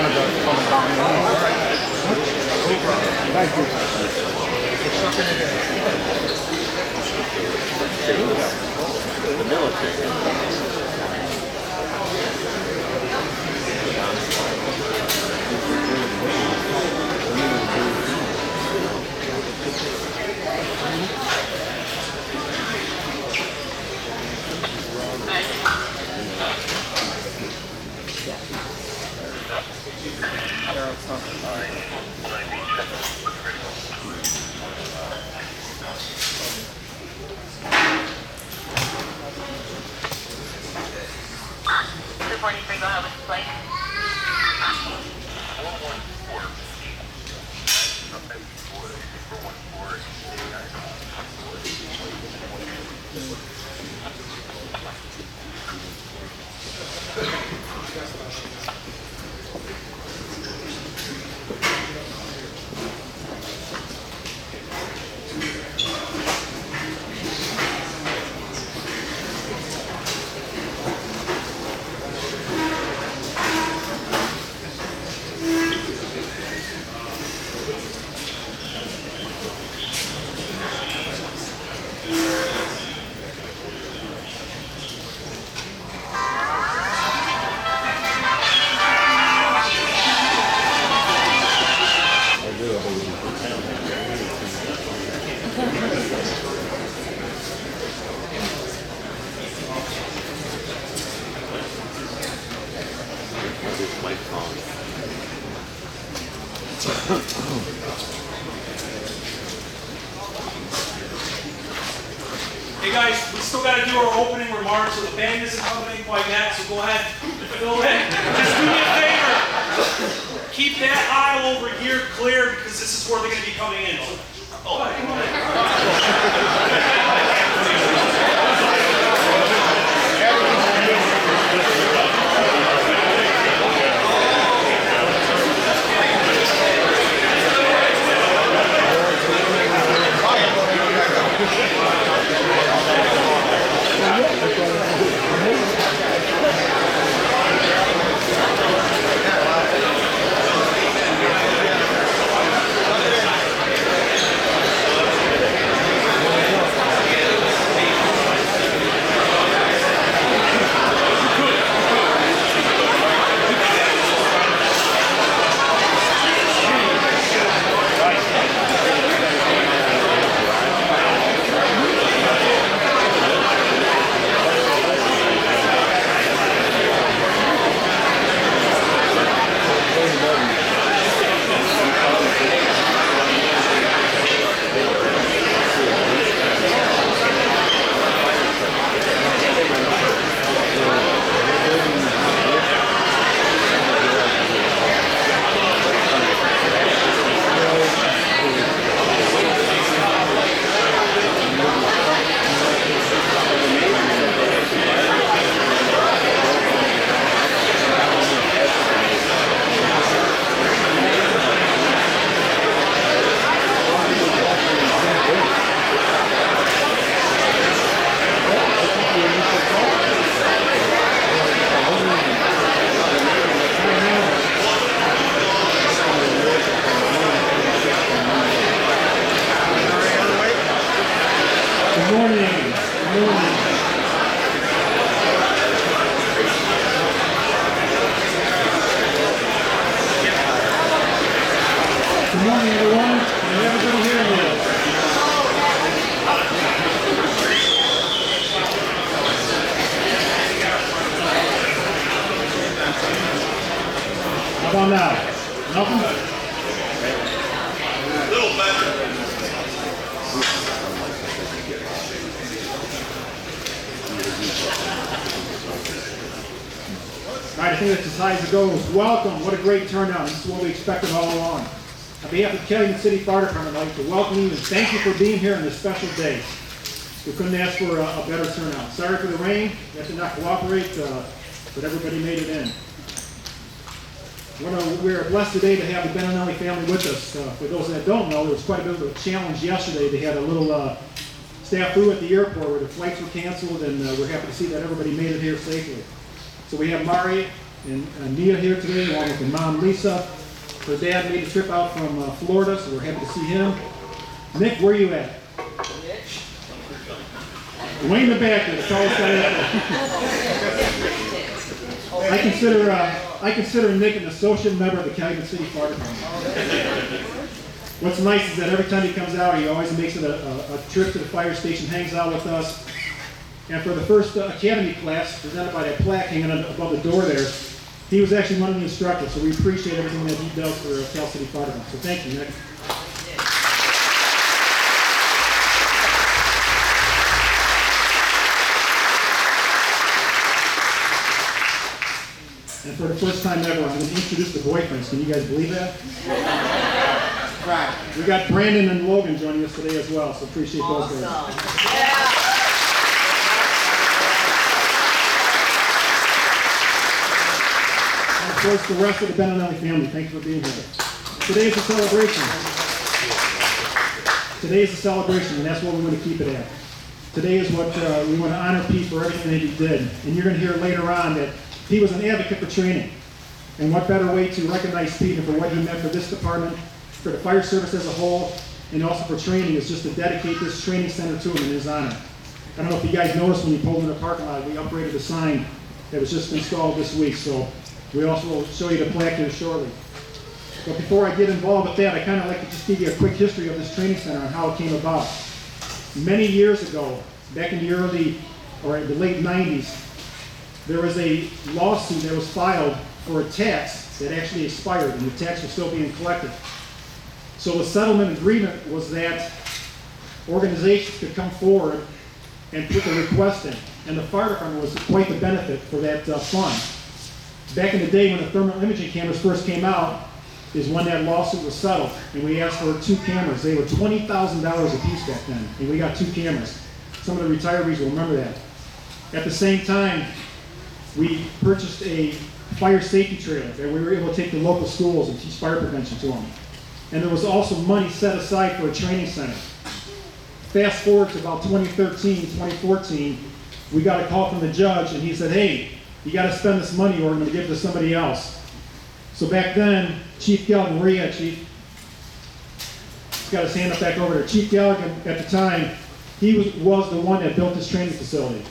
Canada coming down the line. Thank you. The military. Hey guys, we still got to do our opening remarks, so the band isn't coming in quite yet, so go ahead, fill in. Just do me a favor, keep that aisle over here clear because this is where they're going to be coming in. Oh, come on. Good morning, everyone. Can everybody hear me? How about now? Nothing? A little better. All right, I think that's as high as it goes. Welcome. What a great turnout. This is what we expected all along. On behalf of the Calumet City Fire Department, I'd like to welcome you and thank you for being here on this special day. We couldn't ask for a better turnout. Sorry for the rain. We had to not cooperate, but everybody made it in. We're blessed today to have the Bendinelli family with us. For those that don't know, there was quite a bit of a challenge yesterday. They had a little snafu at the airport where the flights were canceled, and we're happy to see that everybody made it here safely. So we have Mari, and Nia here today, along with her mom, Lisa. Her dad made the trip out from Florida, so we're happy to see him. Nick, where are you at? Way in the back there. That's all it's got I consider Nick an associate member of the Calumet City Fire Department. What's nice is that every time he comes out, he always makes it a trip to the fire station, hangs out with us. And for the first academy class, presented by that plaque hanging above the door there, he was actually one of the instructors, so we appreciate everything that he does for Cal City Fire Department. So thank you, Nick. And for the first time ever, I'm going to introduce the boyfriends. Can you guys believe that? Right. We got Brandon and Logan joining us today as well, so appreciate those guys. Yeah. And of course, the rest of the Bendinelli family, thanks for being here. Today is a celebration. Today is a celebration, and that's what we want to keep it at. Today is what we want to honor Pete for everything that he did. And you're going to hear later on that he was an advocate for training. And what better way to recognize Pete and for what he meant for this department, for the fire service as a whole, and also for training, is just to dedicate this training center to him in his honor. I don't know if you guys noticed when you pulled in the parking lot, we upgraded a sign that was just installed this week, so we also will show you the plaque here shortly. But before I get involved with that, I kind of like to just give you a quick history of this training center and how it came about. Many years ago, back in the late 90s, there was a lawsuit that was filed for a tax that actually expired, and the tax was still being collected. So the settlement agreement was that organizations could come forward and put the request in, and the fire department was quite the benefit for that fund. Back in the day when the thermal imaging cameras first came out is when that lawsuit was settled, and we asked for 2 cameras. They were $20,000 a piece back then, and we got 2 cameras. Some of the retirees will remember that. At the same time, we purchased a fire safety trailer that we were able to take to local schools and teach fire prevention to them. And there was also money set aside for a training center. Fast forward to about 2013, 2014, we got a call from the judge, and he said, hey, you got to spend this money or I'm going to give it to somebody else. So back then, Chief Gallagher, where are you at, Chief? He's got his hand up back over there. Chief Gallagher, at the time, he was the one that built this training facility.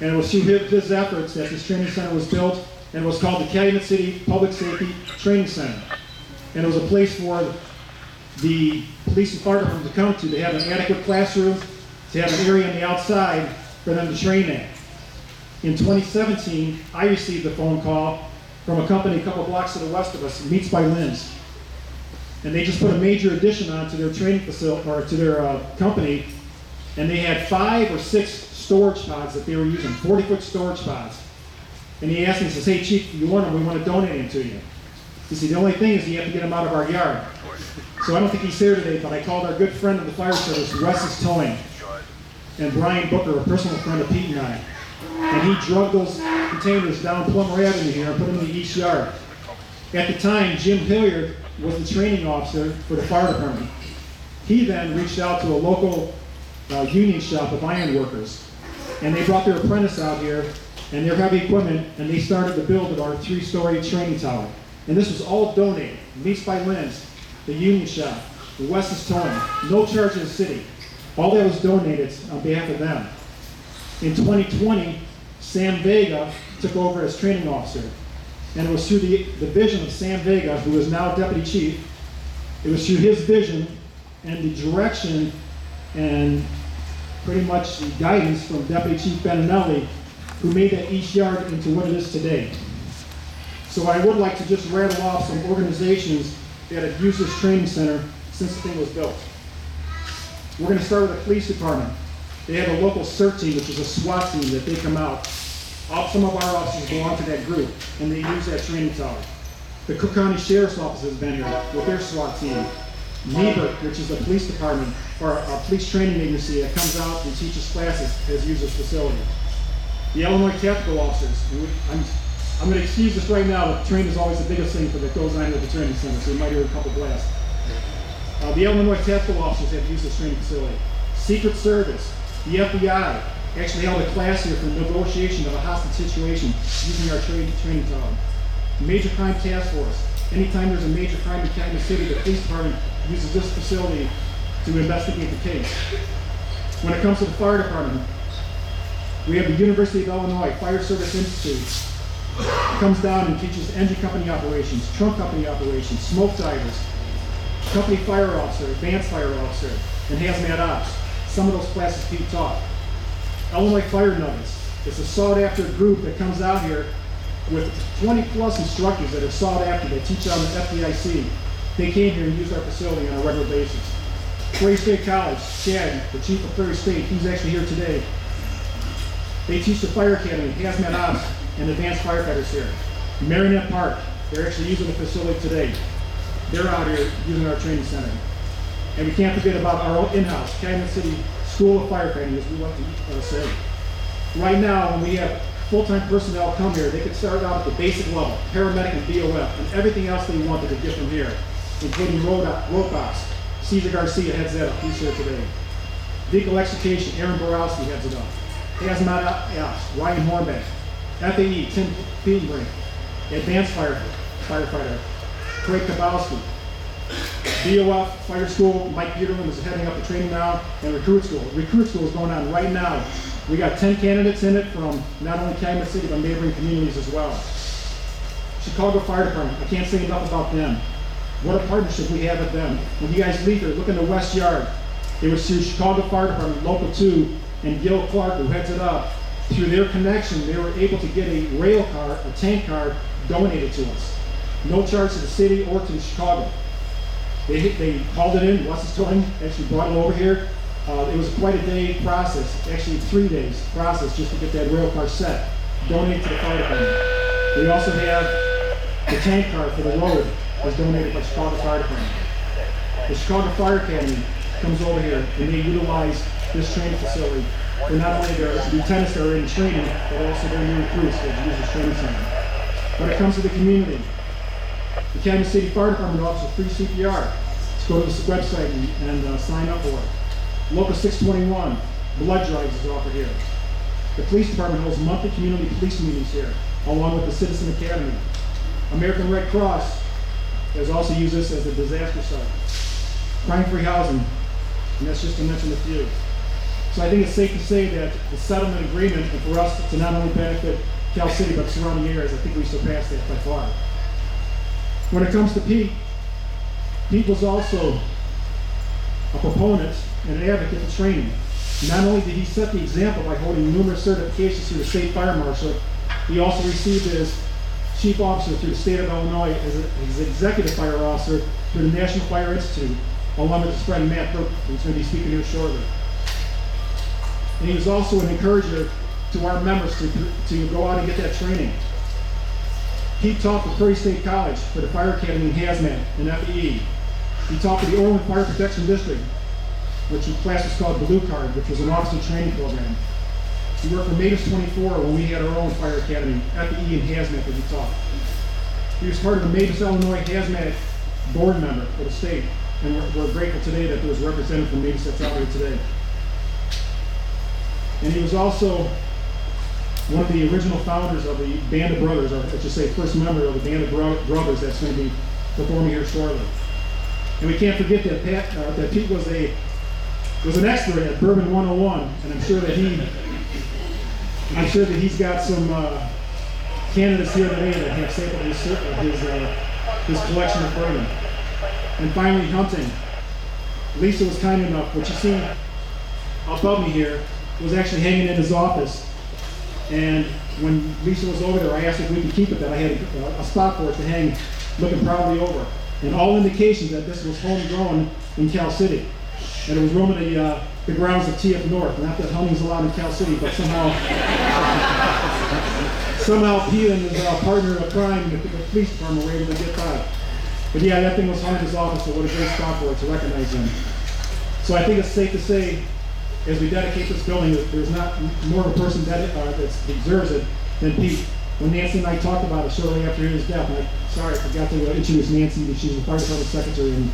And it was through his efforts that this training center was built, and it was called the Calumet City Public Safety Training Center. And it was a place for the police and fire department to come to have an adequate classroom, to have an area on the outside for them to train at. In 2017, I received a phone call from a company a couple blocks to the west of us, Meats by Lynn's. And they just put a major addition onto their training facility, or to their company, and they had 5 or 6 storage pods that they were using, 40-foot storage pods. And he asked me, he says, hey Chief, you want them? We want to donate them to you. He said, the only thing is you have to get them out of our yard. So I don't think he's here today, but I called our good friend of the fire service, Wes's Towing, and Brian Booker, a personal friend of Pete and I. And he drug those containers down Plummer Avenue here and put them in the east yard. At the time, Jim Hilliard was the training officer for the fire department. He then reached out to a local union shop of iron workers, and they brought their apprentice out here and their heavy equipment, and they started to build our 3-story training tower. And this was all donated. Meats by Lynn's, the union shop, the Wes's Towing, no charge to the city. All that was donated on behalf of them. In 2020, Sam Vega took over as training officer. And it was through the vision of Sam Vega, who is now deputy chief, it was through his vision and the direction and pretty much the guidance from Deputy Chief Bendinelli, who made that east yard into what it is today. So I would like to just rattle off some organizations that have used this training center since the thing was built. We're going to start with the police department. They have a local CERT team, which is a SWAT team that they come out. Some of our officers belong to that group, and they use that training tower. The Cook County Sheriff's Office has been here with their SWAT team. NEBRT, which is a police department, or a police training agency that comes out and teaches classes, has used this facility. The Illinois Tactical Officers, I'm going to excuse this right now, but training is always the biggest thing that goes on with the training center, so you might hear a couple blasts. The Illinois Tactical Officers have used this training facility. Secret Service, the FBI, actually held a class here for negotiation of a hostage situation using our training tower. Major Crime Task Force. Anytime there's a major crime in Calumet City, the police department uses this facility to investigate the case. When it comes to the fire department, we have the University of Illinois Fire Service Institute. It comes down and teaches engine company operations, trunk company operations, smoke divers, company fire officer, advanced fire officer, and hazmat ops. Some of those classes Pete taught. Illinois Fire Nuggets. It's a sought after group that comes out here with 20 plus instructors that are sought after that teach on the FDIC. They came here and used our facility on a regular basis. Prairie State College, Chad, the chief of Prairie State, he's actually here today. They teach the fire academy, hazmat ops, and advanced firefighters here. Marionette Park, they're actually using the facility today. They're out here using our training center. And we can't forget about our own in-house, Calumet City School of Firefighting, as we like to say. Right now, when we have full-time personnel come here, they could start out at the basic level, paramedic and BOF, and everything else they want they could get from here, including rope ops. Caesar Garcia heads that up, he's here today. Vehicle extrication, Aaron Borowski heads it up. Hazmat ops, Ryan Hornbeck. FAE, Tim Pietenbrink. Advanced firefighter, Craig Kabowski. BOF, Fire School, Mike Peterman is heading up the training now, and Recruit School. Recruit School is going on right now. We got 10 candidates in it from not only Calumet City, but neighboring communities as well. Chicago Fire Department, I can't say enough about them. What a partnership we have with them. When you guys leave here, look in the West Yard. It was through Chicago Fire Department, Local 2, and Gil Clark, who heads it up. Through their connection, they were able to get a rail car, a tank car, donated to us. No charge to the city or to Chicago. They called it in, Wes's Towing actually brought it over here. It was quite a day process, actually 3 days process just to get that rail car set, donated to the fire department. We also have the tank car for the road was donated by Chicago Fire Department. The Chicago Fire Academy comes over here and they utilize this training facility for not only their lieutenants that are in training, but also their new recruits that use this training center. When it comes to the community, the Calumet City Fire Department offers free CPR. Let's go to this website and sign up for it. Local 621, blood drives is offered here. The police department holds monthly community police meetings here, along with the Citizen Academy. American Red Cross has also used this as a disaster site. Crime-free housing, and that's just to mention a few. So I think it's safe to say that the settlement agreement, and for us to not only benefit Cal City, but surrounding areas, I think we surpassed that by far. When it comes to Pete was also a proponent and an advocate for training. Not only did he set the example by holding numerous certifications through the state fire marshal, he also received his chief officer through the state of Illinois as his executive fire officer through the National Fire Institute, along with his friend Matt Burke, who's going to be speaking here shortly. And he was also an encourager to our members to go out and get that training. He taught for Prairie State College for the Fire Academy in Hazmat and FEE. He taught for the Orland Fire Protection District, which the class was called Blue Card, which was an officer training program. He worked for Mavis 24 when we had our own Fire Academy, FEE and Hazmat that he taught. He was part of the Mavis, Illinois Hazmat board member for the state, and we're grateful today that there was a representative from Mavis that's out here today. And he was also one of the original founders of the Band of Brothers, or let's just say first member of the Band of Brothers that's going to be performing here shortly. And we can't forget that Pete was an expert at Bourbon 101, and I'm sure that he's got some candidates here today that have sampled his collection of bourbon. And finally, hunting. Lisa was kind enough, what you see above me here was actually hanging in his office. And when Lisa was over there, I asked if we could keep it, that I had a spot for it to hang looking proudly over. And all indications that this was homegrown in Cal City. And it was roaming the grounds of TF North. Not that hunting's allowed in Cal City, but somehow Pete and his partner of crime, the police department, were able to get by. But yeah, that thing was hung in his office, so what a great spot for it to recognize him. So I think it's safe to say, as we dedicate this building, there's not more of a person that deserves it than Pete. When Nancy and I talked about it shortly after his death, I forgot to introduce Nancy, but she's the fire department secretary, and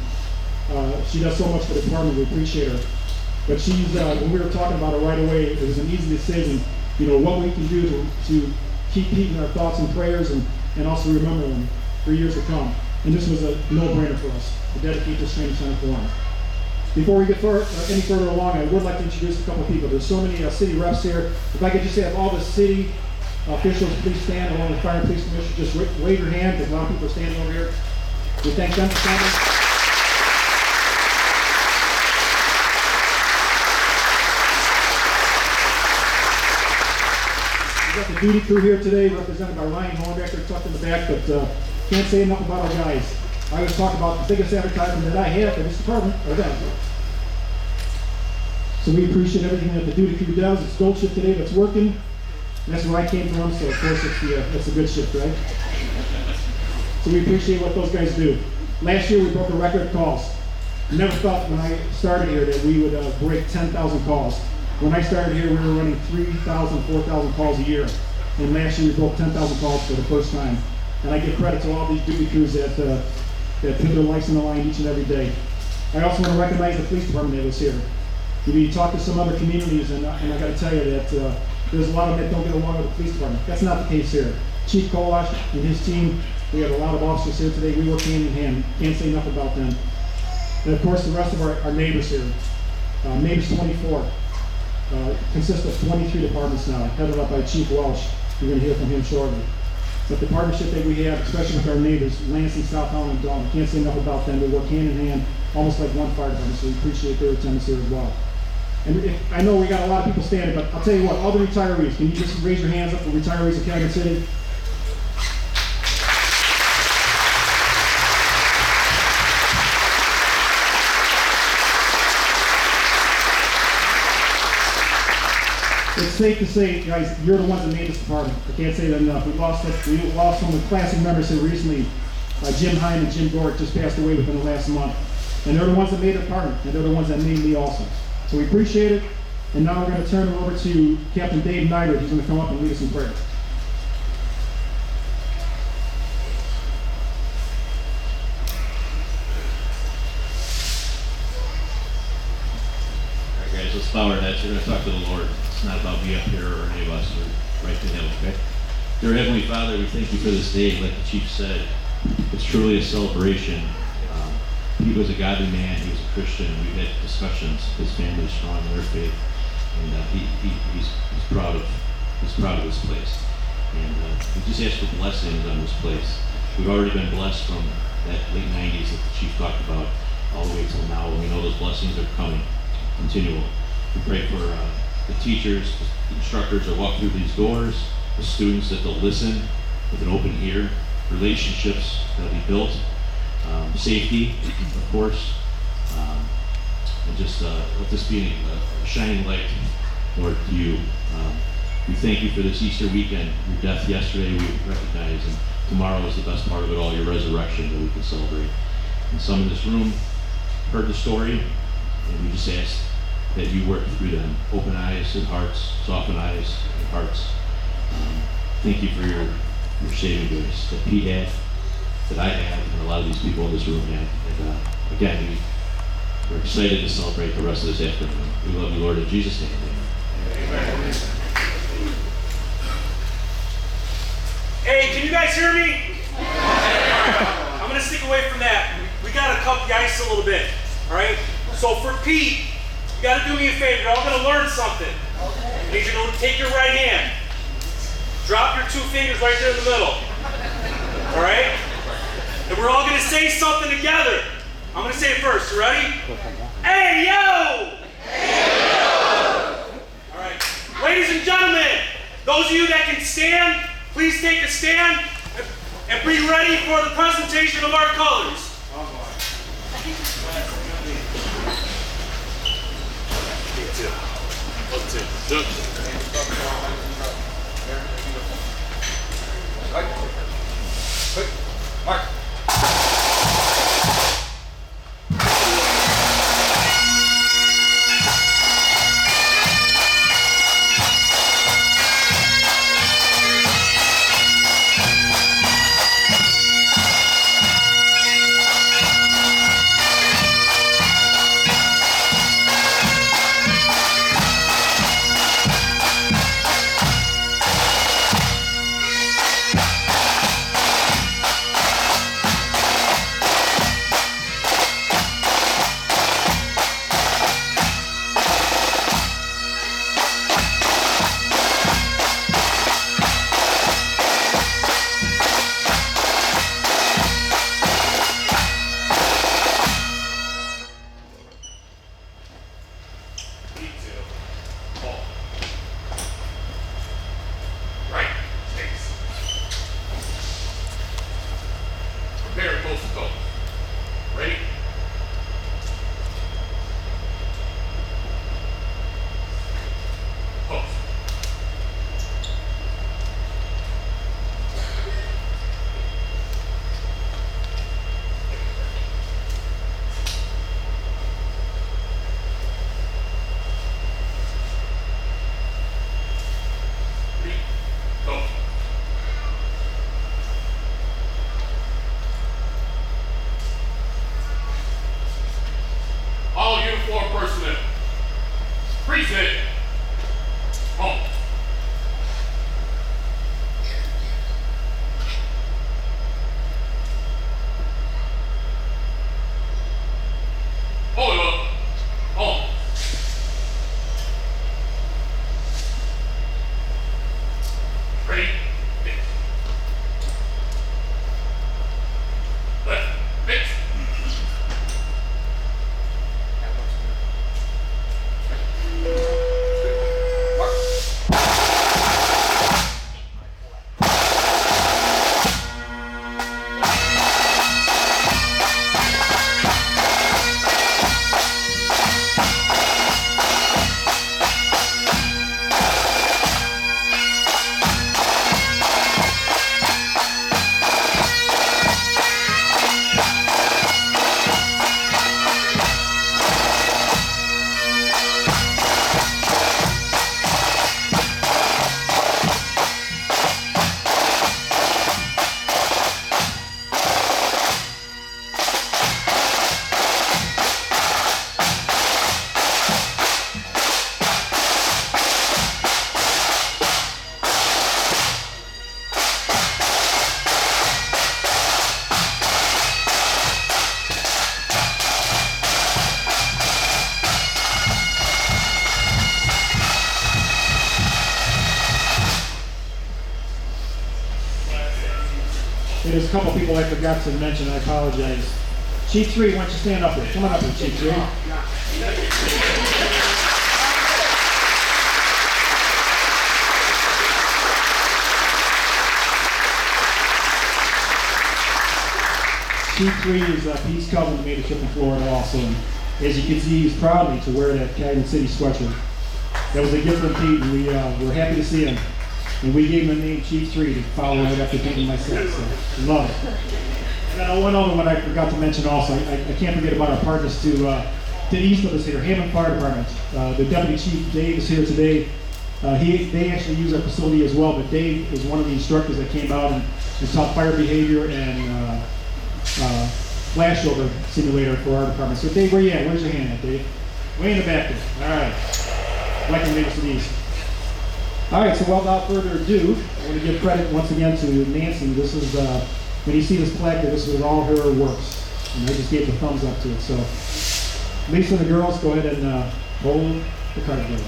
she does so much for the department. We appreciate her. But she's, when we were talking about it right away, it was an easy decision, what we can do to keep Pete in our thoughts and prayers and also remember him for years to come. And this was a no-brainer for us to dedicate this training center for him. Before we get any further along, I would like to introduce a couple of people. There's so many city reps here. If I could just have all the city officials please stand, along with fire and police commissioners, just wave your hand, because a lot of people are standing over here. We thank them for standing. We've got the duty crew here today, represented by Ryan Hornbeck, they're tucked in the back, but can't say enough about our guys. I always talk about the biggest advertisement that I have for this department are them. So we appreciate everything that the duty crew does. It's gold shift today that's working. And that's where I came from, so of course it's a good shift, right? So we appreciate what those guys do. Last year we broke a record of calls. I never thought when I started here that we would break 10,000 calls. When I started here, we were running 3,000, 4,000 calls a year. And last year we broke 10,000 calls for the first time. And I give credit to all these duty crews that put their lives on the line each and every day. I also want to recognize the police department that was here. You talk to some other communities, and I got to tell you that there's a lot of them that don't get along with the police department. That's not the case here. Chief Kolash and his team, we have a lot of officers here today. We work hand in hand. Can't say enough about them. And of course, the rest of our neighbors here. Neighbors 24 consists of 23 departments now, headed up by Chief Welsh. You're going to hear from him shortly. But the partnership that we have, especially with our neighbors, Lansing, South Holland, and Dalton, can't say enough about them. They work hand in hand, almost like one fire department, so we appreciate their attendance here as well. And I know we got a lot of people standing, but I'll tell you what, all the retirees, can you just raise your hands up for retirees of Calumet City? It's safe to say, guys, you're the ones that made this department. I can't say that enough. We lost some of the classic members here recently. Jim Hine and Jim Gort just passed away within the last month. And they're the ones that made the department, and they're the ones that made me also. So we appreciate it. And now we're going to turn it over to Captain Dave Neidert. He's going to come up and lead us in prayer. All right, guys, let's bow our heads. We're going to talk to the Lord. It's not about me up here or any of us. We're right to Him, okay? Dear Heavenly Father, we thank you for this day. Like the Chief said, it's truly a celebration. He was a godly man. He was a Christian. We've had discussions. His family is strong in their faith, and he's proud of this place. And we just ask for blessings on this place. We've already been blessed from that late '90s that the Chief talked about all the way till now, and we know those blessings are coming, continual. We pray for the teachers, the instructors that walk through these doors, the students that they'll listen with an open ear, relationships that'll be built. Safety, of course, and just let this be a shining light, Lord, to you. We thank you for this Easter weekend. Your death yesterday we recognize, and tomorrow is the best part of it all, your resurrection that we can celebrate. And some in this room heard the story, and we just ask that you work through them. Open eyes and hearts, soften eyes and hearts. Thank you for your saving grace that Pete had, that I have, and a lot of these people in this room have. And again, we're excited to celebrate the rest of this afternoon. We love you, Lord, in Jesus' name. Amen. Hey, can you guys hear me? I'm going to stick away from that. We got to cup the ice a little bit, all right? So for Pete, you got to do me a favor. You're all going to learn something. I need you to take your right hand. Drop your two fingers right there in the middle, all right? And we're all going to say something together. I'm going to say it first. You ready? Hey, yo! Hey, yo! All right. Ladies and gentlemen, those of you that can stand, please take a stand and be ready for the presentation of our colors. Mark. coast to coast. Ready? Post. Ready? Go. All uniform personnel. Preset. Home. Hold up. Home. Ready? Mix. Left. Mix. There's a couple people I forgot to mention, I apologize. Chief 3, why don't you stand up here? Come on up here, Chief 3. Chief 3 is Pete's cousin who made a trip in Florida also. And as you can see, he's proudly to wear that Calumet City sweatshirt. That was a gift from Pete, and we're happy to see him. And we gave him the name Chief 3 to follow right after beating myself, so love it. And then one other one I forgot to mention also, I can't forget about our partners to the east of us here, Hammond Fire Department. The Deputy Chief Dave is here today. They actually use our facility as well, but Dave is one of the instructors that came out and taught fire behavior and flashover simulator for our department. So Dave, where you at? Where's your hand at, Dave? Way in the back there. All right. Like the neighbors to the east. All right, so without further ado, I want to give credit once again to Nancy. This is, when you see this placard, this was all her works. And I just gave the thumbs up to it. So, Lisa and the girls, go ahead and hold the card together.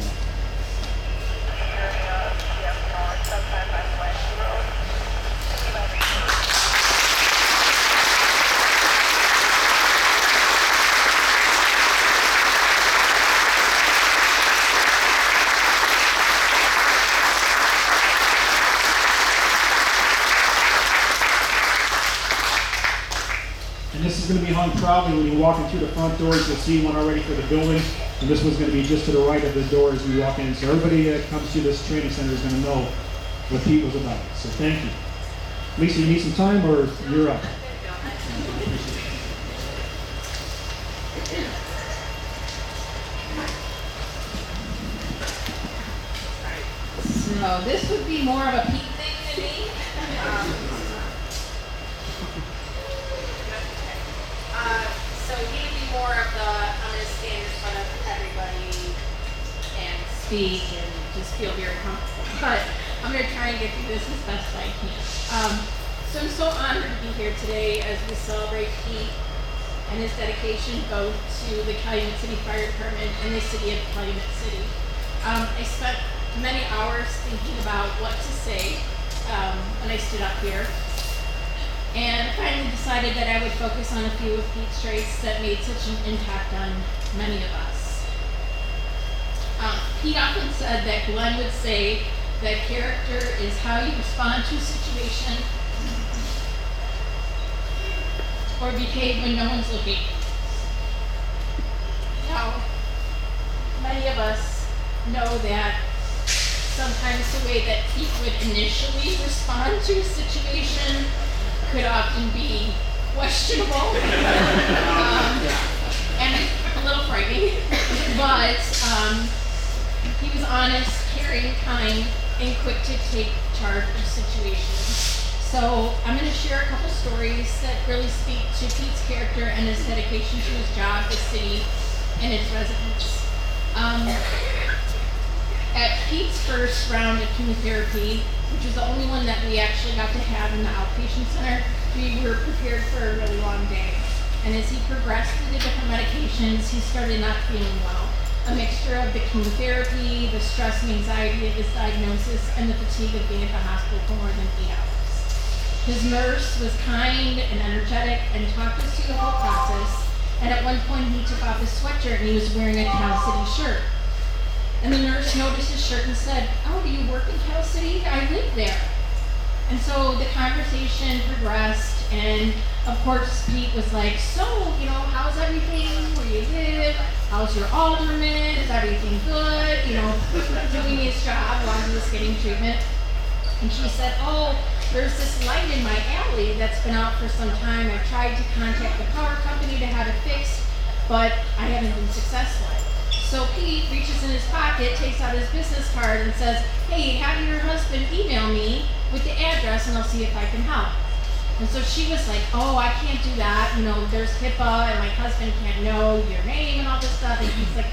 This is going to be hung proudly when you walk in through the front doors. You'll see one already for the building, and this one's going to be just to the right of the door as you walk in. So everybody that comes to this training center is going to know what Pete was about. So thank you. Lisa, you need some time, or you're up? So this would be more of a Pete thing to me. So he would be more of the, I'm going to stand in front of everybody and speak and just feel very comfortable. But I'm going to try and get through this as best I can. So I'm so honored to be here today as we celebrate Pete and his dedication both to the Calumet City Fire Department and the city of Calumet City. I spent many hours thinking about what to say when I stood up here. And finally decided that I would focus on a few of Pete's traits that made such an impact on many of us. Pete often said that Glenn would say that character is how you respond to a situation or behave when no one's looking. Now, many of us know that sometimes the way that Pete would initially respond to a situation could often be questionable and a little frightening, but he was honest, caring, kind, and quick to take charge of situations. So I'm going to share a couple stories that really speak to Pete's character and his dedication to his job, the city, and its residents. At Pete's first round of chemotherapy, which was the only one that we actually got to have in the outpatient center, we were prepared for a really long day. And as he progressed through the different medications, he started not feeling well. A mixture of the chemotherapy, the stress and anxiety of his diagnosis, and the fatigue of being at the hospital for more than 8 hours. His nurse was kind and energetic and talked us through the whole process. And at one point he took off his sweatshirt and he was wearing a Cal City shirt. And the nurse noticed his shirt and said, "Oh, do you work in Cal City? I live there." And so the conversation progressed, and of course Pete was like, "So, how's everything? Where you live? How's your alderman? Is everything good?" Doing his job while he was getting treatment. And she said, "Oh, there's this light in my alley that's been out for some time. I've tried to contact the power company to have it fixed, but I haven't been successful." So Pete reaches in his pocket, takes out his business card and says, "Hey, have your husband email me with the address and I'll see if I can help." And so she was like, "Oh, I can't do that. There's HIPAA and my husband can't know your name and all this stuff." And he's like,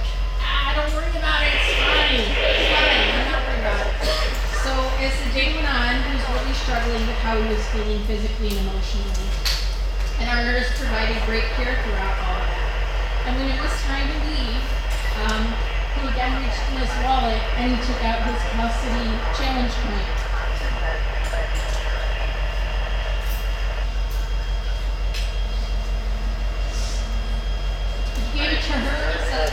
"Don't worry about it. It's fine. I'm not worried about it." So as the day went on, he was really struggling with how he was feeling physically and emotionally. And our nurse provided great care throughout all of that. And when it was time to leave, he again reached in his wallet and he took out his custody challenge coin. He gave it to her and said,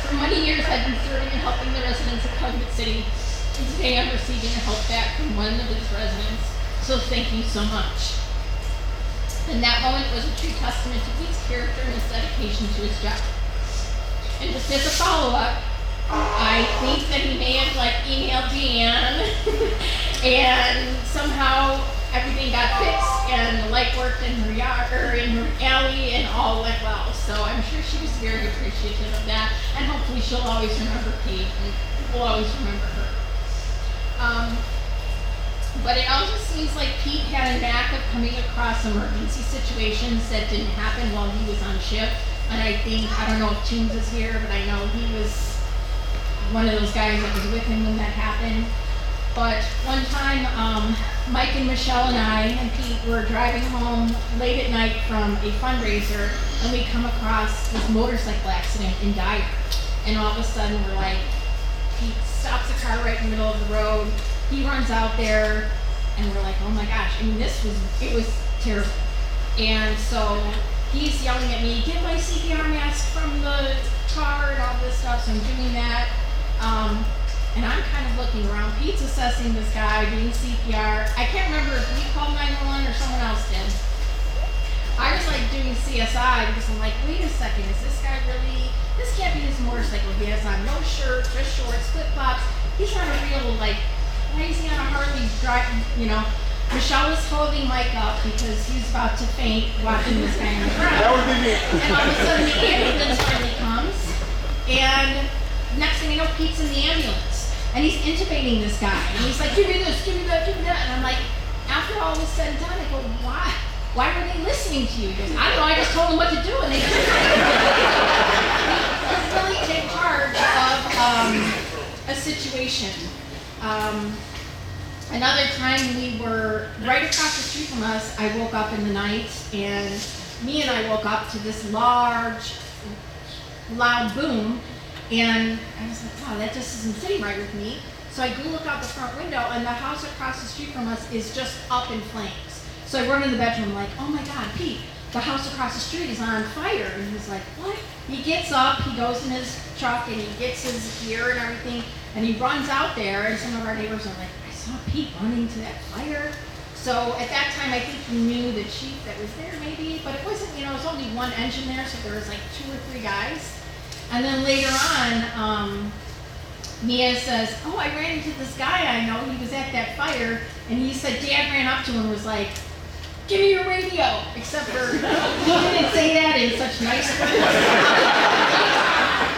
"For many years I've been serving and helping the residents of Calumet City, and today I'm receiving a help back from one of its residents, so thank you so much." And that moment was a true testament to Pete's character and his dedication to his job. And just as a follow-up, I think that he may have emailed Dan and somehow everything got fixed and the light worked in her yard or in her alley and all went well. So I'm sure she was very appreciative of that, and hopefully she'll always remember Pete and we'll always remember her. But it also seems like Pete had a knack of coming across emergency situations that didn't happen while he was on shift. And I don't know if Tunes is here, but I know he was one of those guys that was with him when that happened. But one time, Mike and Michelle and I and Pete were driving home late at night from a fundraiser, and we come across this motorcycle accident in Dyer. And all of a sudden we're like, Pete stops the car right in the middle of the road. He runs out there, and we're like, "Oh my gosh!" I mean, it was terrible. And so he's yelling at me, "Get my CPR mask from the car," and all this stuff. So I'm doing that, and I'm kind of looking around. Pete's assessing this guy, doing CPR. I can't remember if we called 911 or someone else did. I was doing CSI because I'm like, wait a second, is this guy really? This can't be his motorcycle. He has on no shirt, just shorts, flip flops. He's not a real why is he on a Harley driving, Michelle was holding Mike up because he was about to faint watching this guy on the ground. That would be me. And all of a sudden the ambulance finally comes, and next thing you know, Pete's in the ambulance. And he's intubating this guy. And he's like, "Give me this, give me that, give me that." And I'm like, after all was said and done, I go, why? Why were they listening to you? He goes, "I don't know, I just told them what to do and they did it." We really take charge of a situation. Another time we were right across the street from us. I woke up in the night, and me and I woke up to this large, loud boom, and I was like, "Wow, that just isn't sitting right with me." So I go look out the front window, and the house across the street from us is just up in flames. So I run in the bedroom, I'm like, "Oh my God, Pete, the house across the street is on fire." And he's like, "What?" He gets up, he goes in his truck, and he gets his gear and everything, and he runs out there, and some of our neighbors are like, "I saw Pete running to that fire." So at that time, I think he knew the chief that was there maybe, but it wasn't, it was only one engine there, so there was like 2 or 3 guys. And then later on, Mia says, oh, I ran into this guy I know, he was at that fire, and he said Dad ran up to him and was like, give me your radio, except for, he didn't say that in such nice words.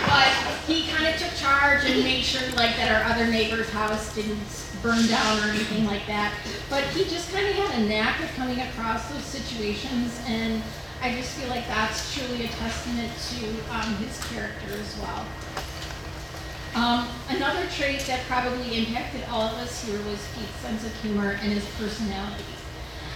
But he kind of took charge and made sure like that our other neighbor's house didn't burn down or anything like that. But he just kind of had a knack of coming across those situations, and I just feel like that's truly a testament to his character as well. Another trait that probably impacted all of us here was Pete's sense of humor and his personality.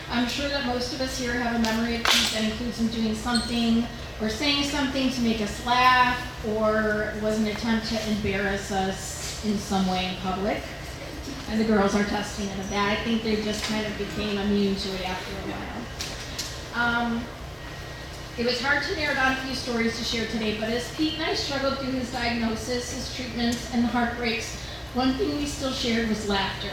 I'm sure that most of us here have a memory of Pete that includes him doing something or saying something to make us laugh, or was an attempt to embarrass us in some way in public. And the girls are testament of that. I think they just kind of became immune to it after a while. It was hard to narrow down a few stories to share today, but as Pete and I struggled through his diagnosis, his treatments, and the heartbreaks, one thing we still shared was laughter.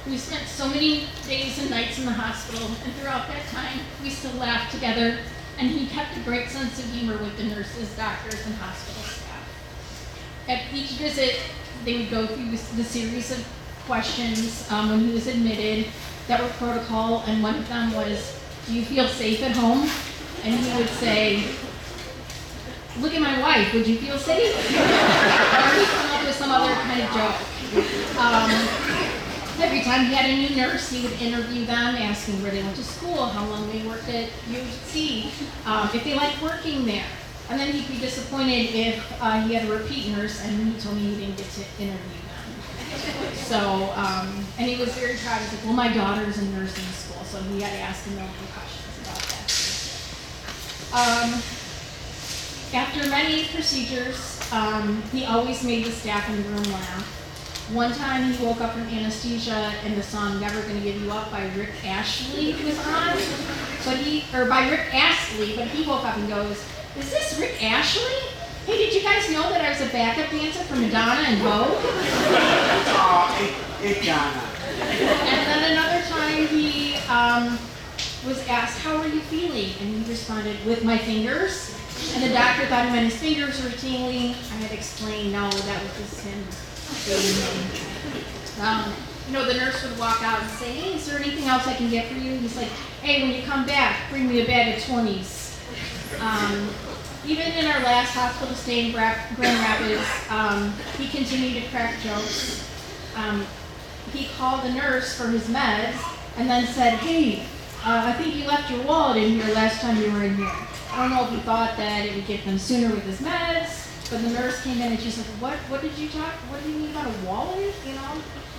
We spent so many days and nights in the hospital, and throughout that time, we still laughed together, and he kept a great sense of humor with the nurses, doctors, and hospital staff. At each visit, they would go through the series of questions when he was admitted that were protocol, and one of them was, do you feel safe at home? And he would say, look at my wife, would you feel safe? Or he'd come up with some other kind of joke. Every time he had a new nurse, he would interview them, asking where they went to school, how long they worked at UC, if they liked working there. And then he'd be disappointed if he had a repeat nurse, and he told me he didn't get to interview them. So, and he was very proud. He's like, well, my daughter's in nursing school, so he had to ask him no questions about that. After many procedures, he always made the staff in the room laugh. One time he woke up from anesthesia and the song Never Gonna Give You Up by Rick Astley was on, by Rick Astley, but he woke up and goes, is this Rick Astley? Hey, did you guys know that I was a backup dancer for Madonna and Vogue? It's Donna. And then another time he was asked, how are you feeling? And he responded, with my fingers. And the doctor thought he meant his fingers were tingling. I had explained, no, that was just him. The nurse would walk out and say, hey, is there anything else I can get for you? He's like, hey, when you come back, bring me a bag of 20s. Even in our last hospital stay in Grand Rapids, he continued to crack jokes. He called the nurse for his meds and then said, hey, I think you left your wallet in here last time you were in here. I don't know if he thought that it would get them sooner with his meds, but the nurse came in and she said, what do you mean about a wallet,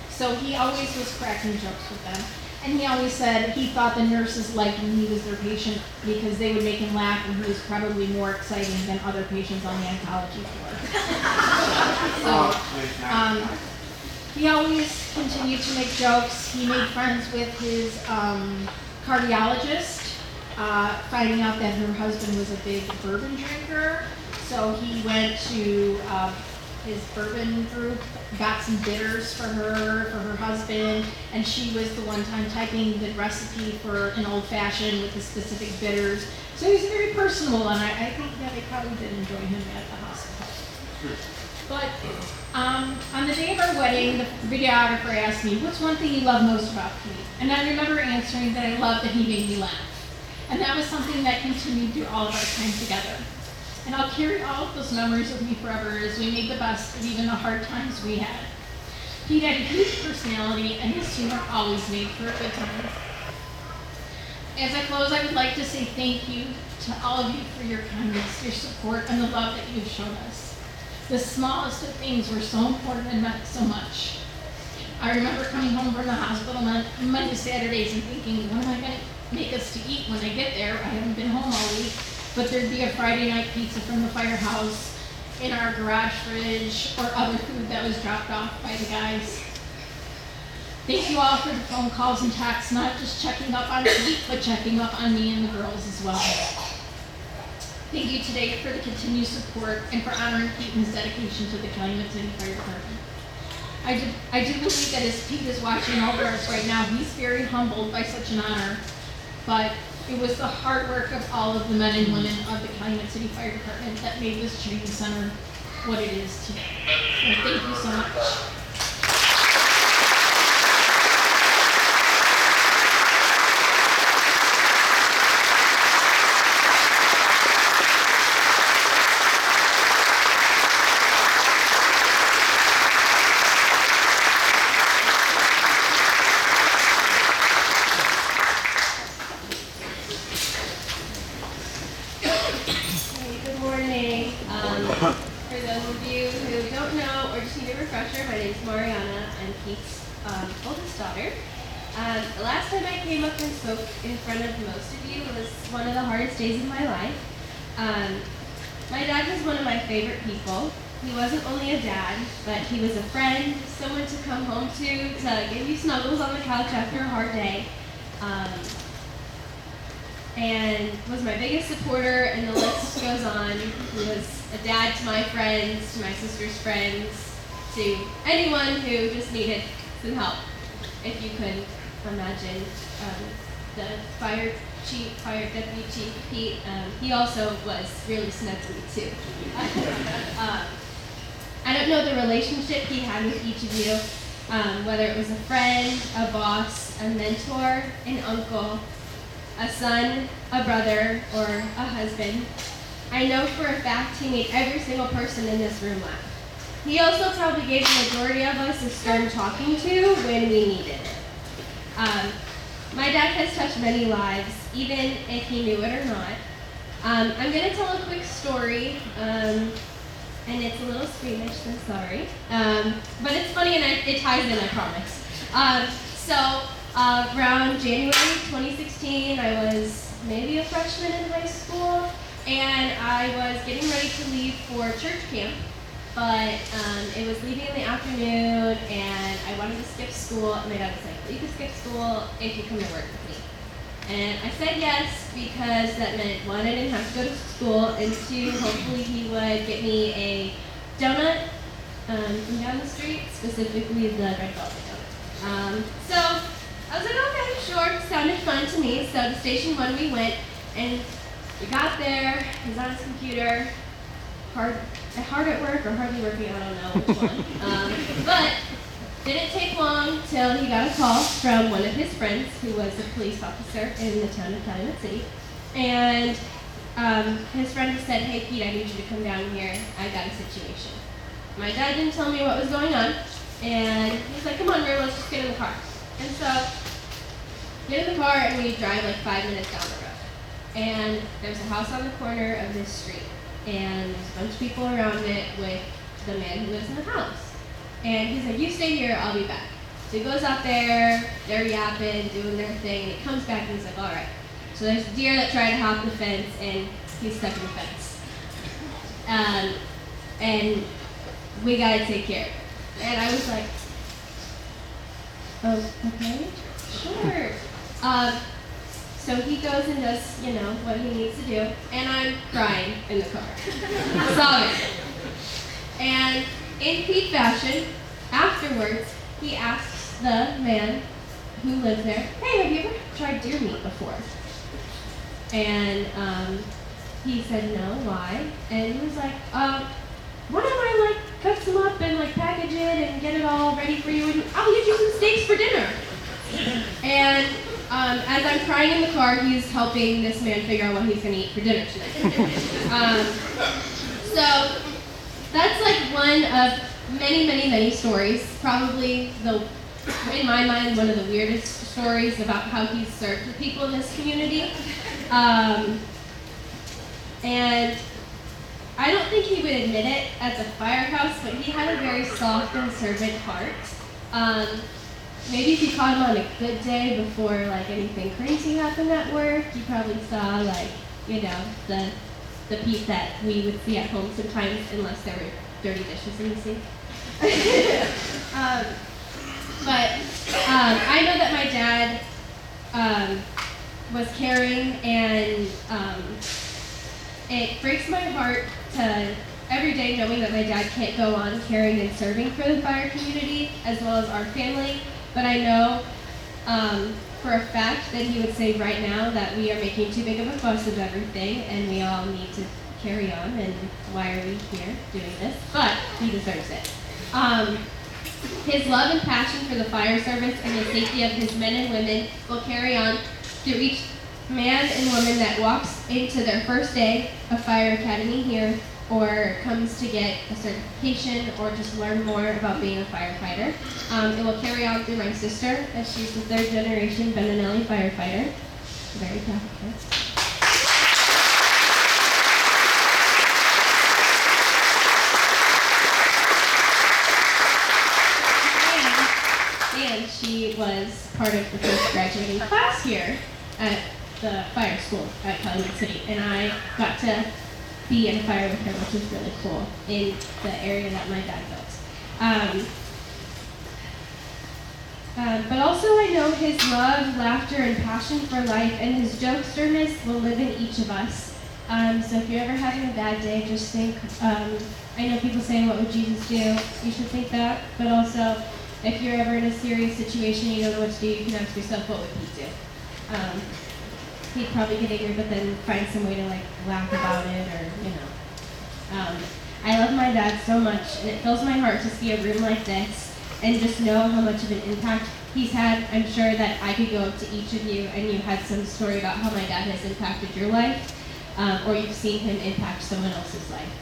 So he always was cracking jokes with them. And he always said he thought the nurses liked when he was their patient because they would make him laugh, and he was probably more exciting than other patients on the oncology floor. So he always continued to make jokes. He made friends with his cardiologist, finding out that her husband was a big bourbon drinker. So he went to his bourbon group, got some bitters for her husband, and she was the one time typing the recipe for an old fashioned with the specific bitters. So he was very personable, and I think that they probably did enjoy him at the hospital. But on the day of our wedding, the videographer asked me, what's one thing you love most about Pete? And I remember answering that I loved that he made me laugh. And that was something that continued through all of our time together. And I'll carry all of those memories with me forever as we made the best of even the hard times we had. Pete had a huge personality, and his humor always made for a good time. As I close, I would like to say thank you to all of you for your kindness, your support, and the love that you've shown us. The smallest of things were so important and meant so much. I remember coming home from the hospital Monday, Saturdays, and thinking, what am I going to make us to eat when I get there? I haven't been home all week. But there'd be a Friday night pizza from the firehouse in our garage fridge, or other food that was dropped off by the guys. Thank you all for the phone calls and texts, not just checking up on Pete, but checking up on me and the girls as well. Thank you today for the continued support and for honoring Pete and his dedication to the Calumet City Fire Department. I do believe that as Pete is watching over us right now, he's very humbled by such an honor. But it was the hard work of all of the men and women of the Calumet City Fire Department that made this training center what it is today. So thank you so much. Good morning. For those of you who don't know or just need a refresher, my name is Mariana. I'm Pete's oldest daughter. The last time I came up and spoke in front of most of you was one of the hardest days of my life. My dad was one of my favorite people. He wasn't only a dad, but he was a friend, someone to come home to give you snuggles on the couch after a hard day. And was my biggest supporter, and the list goes on. He was a dad to my friends, to my sister's friends, to anyone who just needed some help. If you could imagine the fire deputy chief, Pete, he also was really snuggly too. I don't know the relationship he had with each of you, whether it was a friend, a boss, a mentor, an uncle, a son, a brother, or a husband. I know for a fact he made every single person in this room laugh. He also probably gave the majority of us a stern talking to when we needed it. My dad has touched many lives, even if he knew it or not. I'm going to tell a quick story, and it's a little squeamish, so sorry. But it's funny and it ties in, I promise. Around January 2016, I was maybe a freshman in high school, and I was getting ready to leave for church camp, but it was leaving in the afternoon, and I wanted to skip school, and my dad was like, well, you can skip school if you come to work with me. And I said yes, because that meant, one, I didn't have to go to school, and two, hopefully he would get me a donut from down the street, specifically the red velvet donut. So I was like, okay, sure, sounded fun to me. So to Station 1 we went, and we got there, he was on his computer, hard at work or hardly working, I don't know which one. But didn't take long till he got a call from one of his friends who was a police officer in the town of Calumet City. And his friend just said, hey Pete, I need you to come down here, I got a situation. My dad didn't tell me what was going on, and he was like, come on, Mary, let's just get in the car. And so, get in the car and we drive like 5 minutes down the road. And there's a house on the corner of this street. And there's a bunch of people around it with the man who lives in the house. And he's like, you stay here, I'll be back. So he goes out there, they're yapping, doing their thing, and he comes back and he's like, all right. So there's a deer that tried to hop the fence, and he's stuck in the fence. And we gotta take care of it. And I was like, oh, okay, sure. So he goes and does, what he needs to do, and I'm crying in the car, sobbing. And in Pete fashion, afterwards, he asks the man who lives there, hey, have you ever tried deer meat before? And he said, no, why? And he was like, why don't I cut some up and package it and get it all ready for you, and I'll get you some steaks for dinner. And as I'm crying in the car, he's helping this man figure out what he's going to eat for dinner tonight. So that's one of many, many, many stories. Probably in my mind, one of the weirdest stories about how he's served the people in this community. And I don't think he would admit it at the firehouse, but he had a very soft and servant heart. Maybe if you caught him on a good day before anything crazy happened at work, you probably saw the Pete that we would see at home sometimes, unless there were dirty dishes in the sink. But I know that my dad was caring, and it breaks my heart to every day knowing that my dad can't go on caring and serving for the fire community as well as our family, but I know for a fact that he would say right now that we are making too big of a fuss of everything and we all need to carry on, and why are we here doing this? But he deserves it. His love and passion for the fire service and the safety of his men and women will carry on through each man and woman that walks into their first day of fire academy here, or comes to get a certification or just learn more about being a firefighter. It will carry on through my sister, as she's the 3rd generation Bendinelli firefighter. Very proud of her. And she was part of the first graduating class here at the fire school at Calumet City. And I got to be in a fire with her, which was really cool, in the area that my dad built. But also I know his love, laughter, and passion for life and his jokesterness will live in each of us. So if you're ever having a bad day, just think, I know people say, what would Jesus do? You should think that, but also, if you're ever in a serious situation and you don't know what to do, you can ask yourself, what would he do? He'd probably get angry, but then find some way to laugh about it, or, I love my dad so much, and it fills my heart to see a room like this and just know how much of an impact he's had. I'm sure that I could go up to each of you and you had some story about how my dad has impacted your life, or you've seen him impact someone else's life.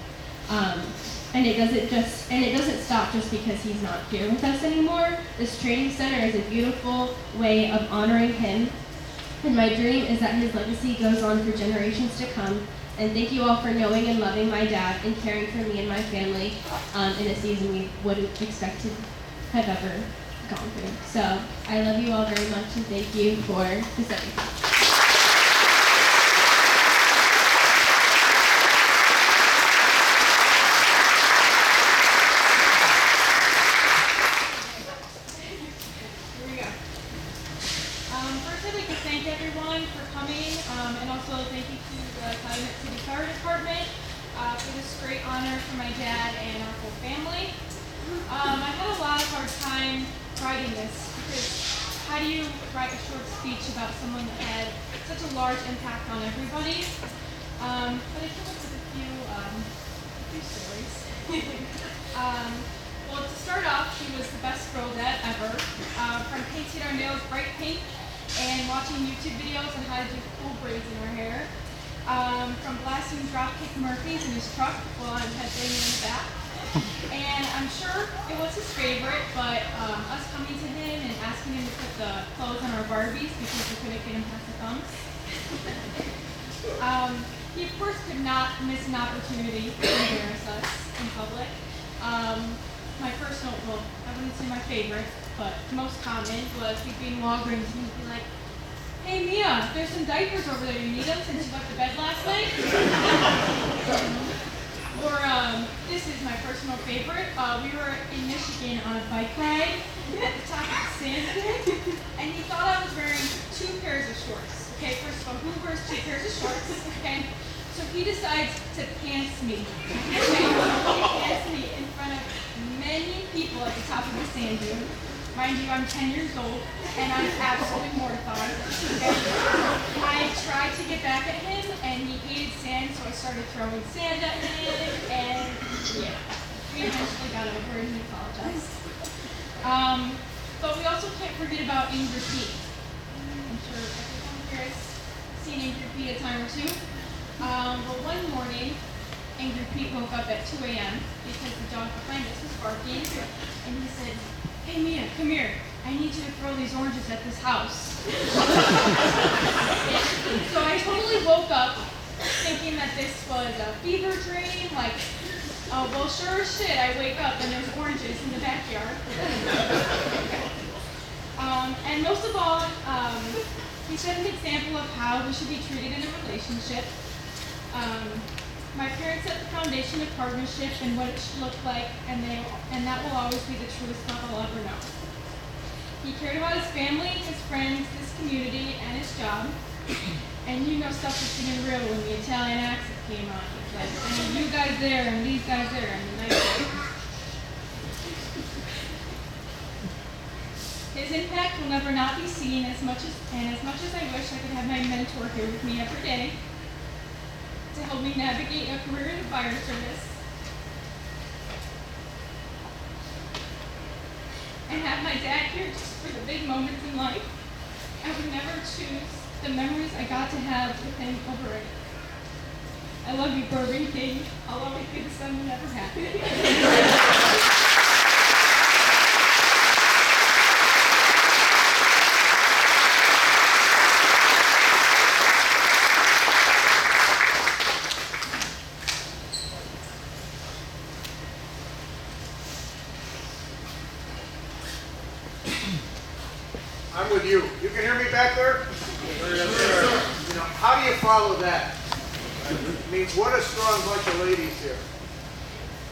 And it doesn't stop just because he's not here with us anymore. This training center is a beautiful way of honoring him. And my dream is that his legacy goes on for generations to come. And thank you all for knowing and loving my dad and caring for me and my family in a season we wouldn't expect to have ever gone through. So I love you all very much, and thank you for this everything. First, I'd like to thank everyone for coming, and also thank you to the Calumet City Fire Department for this great honor for my dad and our whole family. I had a lot of hard time writing this, because how do you write a short speech about someone that had such a large impact on everybody? But I came up with a few stories. Well, to start off, she was the best girl dad ever. From painting our nails bright pink and watching YouTube videos on how to do cool braids in her hair. From blasting Dropkick Murphys in his truck while I'm headbanging in the back. And I'm sure it was his favorite, but us coming to him and asking him to put the clothes on our Barbies because we couldn't get him past the thumbs. He of course could not miss an opportunity to embarrass us in public. My personal, well, I wouldn't say my favorite, but most common was he'd be in Walgreens and he'd be like, "Hey Mia, there's some diapers over there. You need them since you left the bed last night?" Or this is my personal favorite. We were in Michigan on a bike ride at the top of the sand pit, and he thought I was wearing 2 pairs of shorts. Okay, first of all, who wears 2 pairs of shorts? Okay, so he decides to pants me. Okay, he pants me in front of many people at the top of the sand dune. Mind you, I'm 10 years old, and I'm absolutely mortified. Okay? I tried to get back at him, and he hated sand, so I started throwing sand at him, and yeah, we eventually got over it, and he apologized. But we also can't forget about Angry Pete. I'm sure everyone here has seen Angry Pete a time or two. Well, one morning, Angry Pete woke up at 2 a.m. because the dog behind us was barking, and he said, "Hey Mia, come here. I need you to throw these oranges at this house." So I totally woke up thinking that this was a fever dream, like, oh, well, sure as shit, I wake up and there's oranges in the backyard. And most of all, he set an example of how we should be treated in a relationship. My parents set the foundation of partnership and what it should look like, and that will always be the truest love I'll ever know. He cared about his family, his friends, his community, and his job. And you know stuff was getting real when the Italian accent came on. It's like, and you guys there and these guys there and the nice guys. His impact will never not be seen as much as I wish I could have my mentor here with me every day to help me navigate a career in the fire service and have my dad here just for the big moments in life. I would never choose the memories I got to have with him over it. I love you, Bourbon King. I'll always be the son who never happened. I'm with you. You can hear me back there? You know, how do you follow that? I mean, what a strong bunch of ladies here.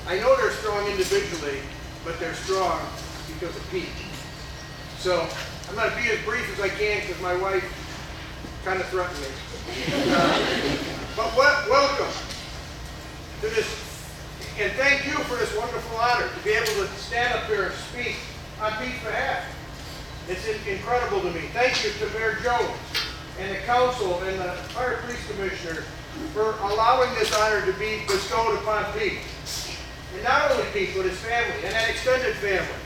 I know they're strong individually, but they're strong because of Pete. So I'm going to be as brief as I can because my wife kind of threatened me. But welcome to this, and thank you for this wonderful honor to be able to stand up here and speak on Pete's behalf. It's incredible to me. Thank you to Mayor Jones and the council and the fire police commissioner for allowing this honor to be bestowed upon Pete. And not only Pete, but his family and that extended family.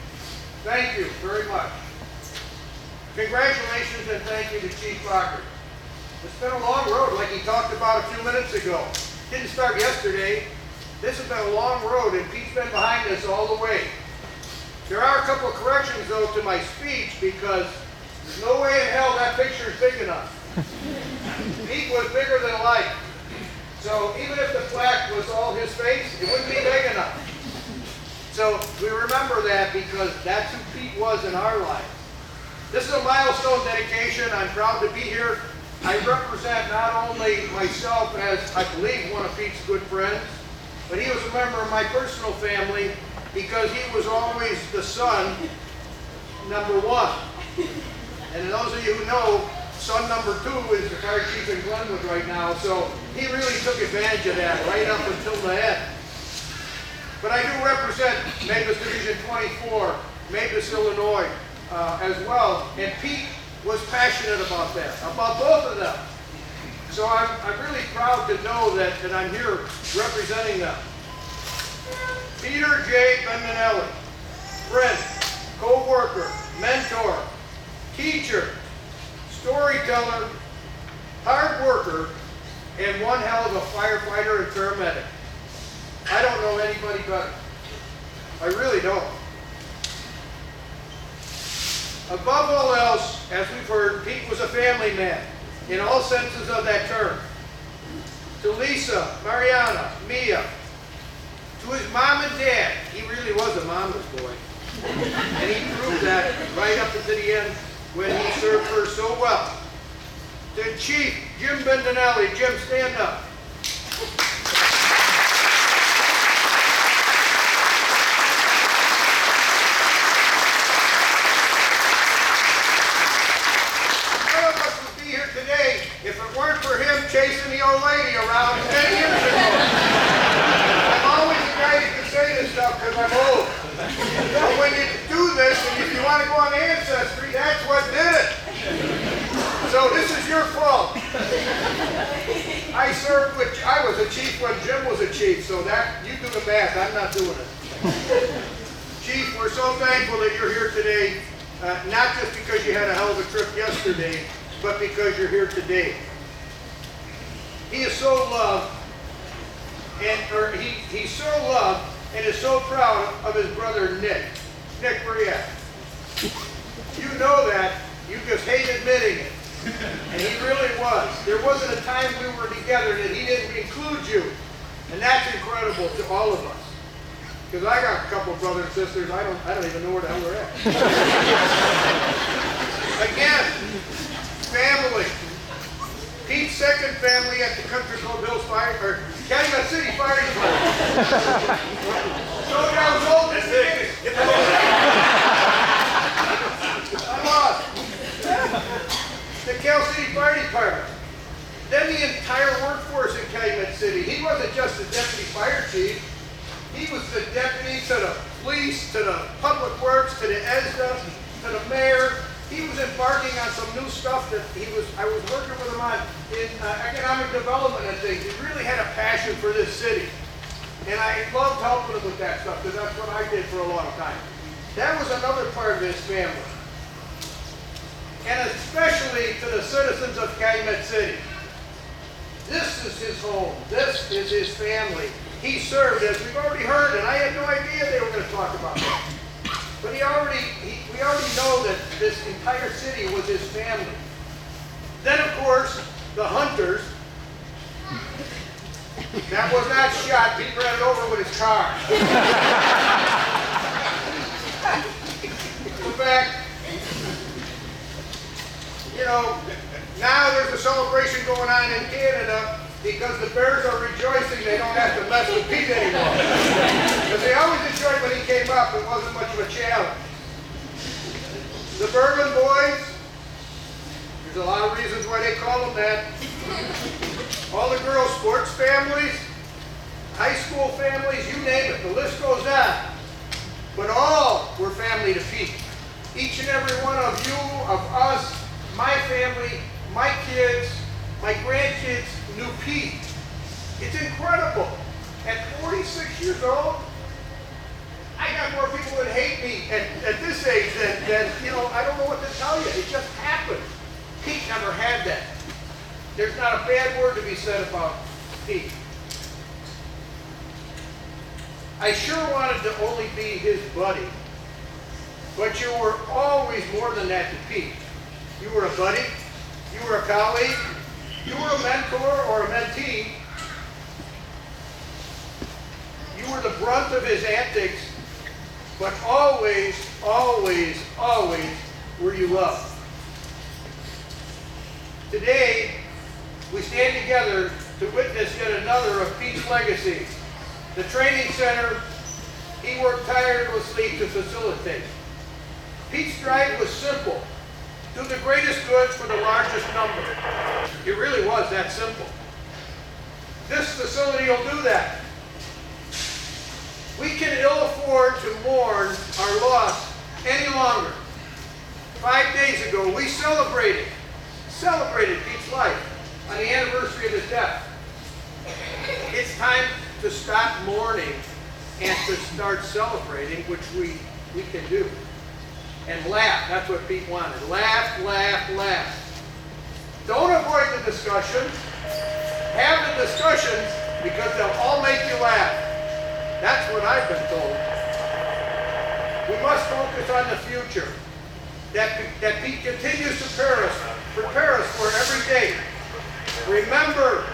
Thank you very much. Congratulations and thank you to Chief Crocker. It's been a long road, like he talked about a few minutes ago. Didn't start yesterday. This has been a long road, and Pete's been behind us all the way. There are a couple of corrections, though, to my speech, because there's no way in hell that picture is big enough. Pete was bigger than life. So even if the plaque was all his face, it wouldn't be big enough. So we remember that because that's who Pete was in our lives. This is a milestone dedication. I'm proud to be here. I represent not only myself as, I believe, one of Pete's good friends, but he was a member of my personal family because he was always the son number one. And those of you who know, son number 2 is the fire chief in Glenwood right now, so he really took advantage of that right up until the end. But I do represent Mabas Division 24, Mabas, Illinois, as well, and Pete was passionate about that, about both of them. So I'm really proud to know that I'm here representing them. Peter J Bendinelli, friend, co-worker, mentor, teacher, storyteller, hard worker, and one hell of a firefighter and paramedic. I don't know anybody better. I really don't. Above all else, as we've heard, Pete was a family man in all senses of that term. To Lisa, Mariana, Mia, to his mom and dad, he really was a mama's boy. And he proved that right up to the end when he served her so well. To Chief J Bendinelli, Jim, stand up. None of us would be here today if it weren't for him chasing the old lady around 10 years ago. I'm always the guy that can say this stuff because I'm old. But when you do this, and if you want to go on Ancestry, that's what did it. So this is your fault. I was a chief when Jim was a chief, so that, you do the math, I'm not doing it. Chief, we're so thankful that you're here today, not just because you had a hell of a trip yesterday, but because you're here today. He is so loved, he's so loved and is so proud of his brother Nick. Nick, where you at? You know that, you just hate admitting it. And he really was. There wasn't a time we were together that he didn't include you. And that's incredible to all of us. Because I got a couple of brothers and sisters, I don't even know where the hell they're at. Again, family. Pete's second family at the Country Club Hills Fire, or Calumet City Fire Department. So down old as it is. I'm lost. The Cal City Fire Department. then the entire workforce in Calumet City. He wasn't just the deputy fire chief. He was the deputy to the police, to the public works, to the ESDA, to the mayor. He was embarking on some new stuff that I was working with him on in economic development and things. He really had a passion for this city. And I loved helping him with that stuff because that's what I did for a long time. That was another part of his family. And especially to the citizens of Calumet City. This is his home. This is his family. He served, as we've already heard, and I had no idea they were going to talk about that. But we already know that this entire city was his family. Then, of course, the hunters. That was not shot. Pete ran it over with his car. In fact, you know, now there's a celebration going on in Canada because the Bears are rejoicing they don't have to mess with Pete anymore. Because they always enjoyed when he came up. It wasn't much of a challenge. The Bourbon Boys, there's a lot of reasons why they call them that. All the girls' sports families, high school families, you name it, the list goes on. But all were family to Pete. Each and every one of you, of us, my family, my kids, my grandkids knew Pete. It's incredible. At 46 years old, I got more people that hate me at this age than, you know, I don't know what to tell you. It just happened. Pete never had that. There's not a bad word to be said about Pete. I sure wanted to only be his buddy, but you were always more than that to Pete. You were a buddy, you were a colleague, you were a mentor or a mentee. You were the brunt of his antics, but always, always, always were you loved. Today, we stand together to witness yet another of Pete's legacy. The training center he worked tirelessly to facilitate. Pete's drive was simple. Do the greatest good for the largest number. It really was that simple. This facility will do that. We can ill afford to mourn our loss any longer. 5 days ago, we celebrated Pete's life on the anniversary of his death. It's time to stop mourning and to start celebrating, which we can do. And laugh. That's what Pete wanted. Laugh, laugh, laugh. Don't avoid the discussion. Have the discussions because they'll all make you laugh. That's what I've been told. We must focus on the future. That Pete continues to prepare us for every day. Remember,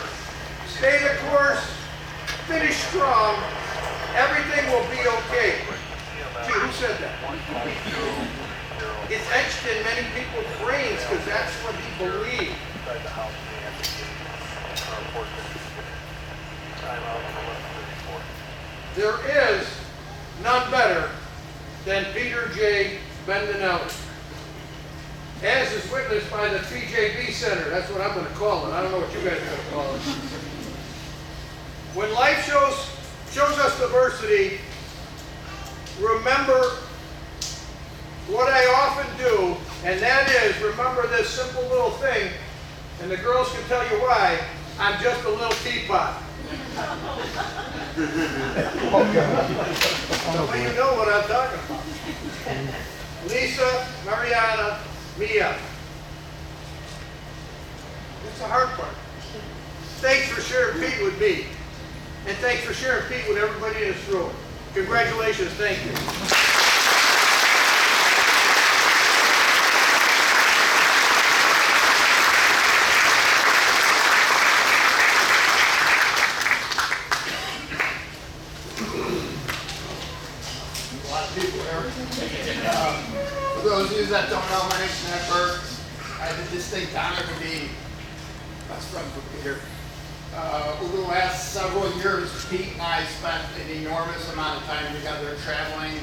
stay the course, finish strong, everything will be okay. Gee, who said that? It's etched in many people's brains because that's what he believed. There is none better than Peter J Bendinelli, as is witnessed by the PJB Center. That's what I'm going to call it. I don't know what you guys are going to call it. When life shows us diversity, remember what I often do, and that is remember this simple little thing, and the girls can tell you why. I'm just a little teapot. So you know what I'm talking about. Lisa, Mariana, Mia. It's the hard part. Thanks for sharing Pete with me. And thanks for sharing Pete with everybody in this room. Congratulations, thank you. A lot of people here. For those of you that don't know, my name is Matt Burke. I had the distinct honor to be best friends with Peter. Over the last several years, Pete and I spent an enormous amount of time together traveling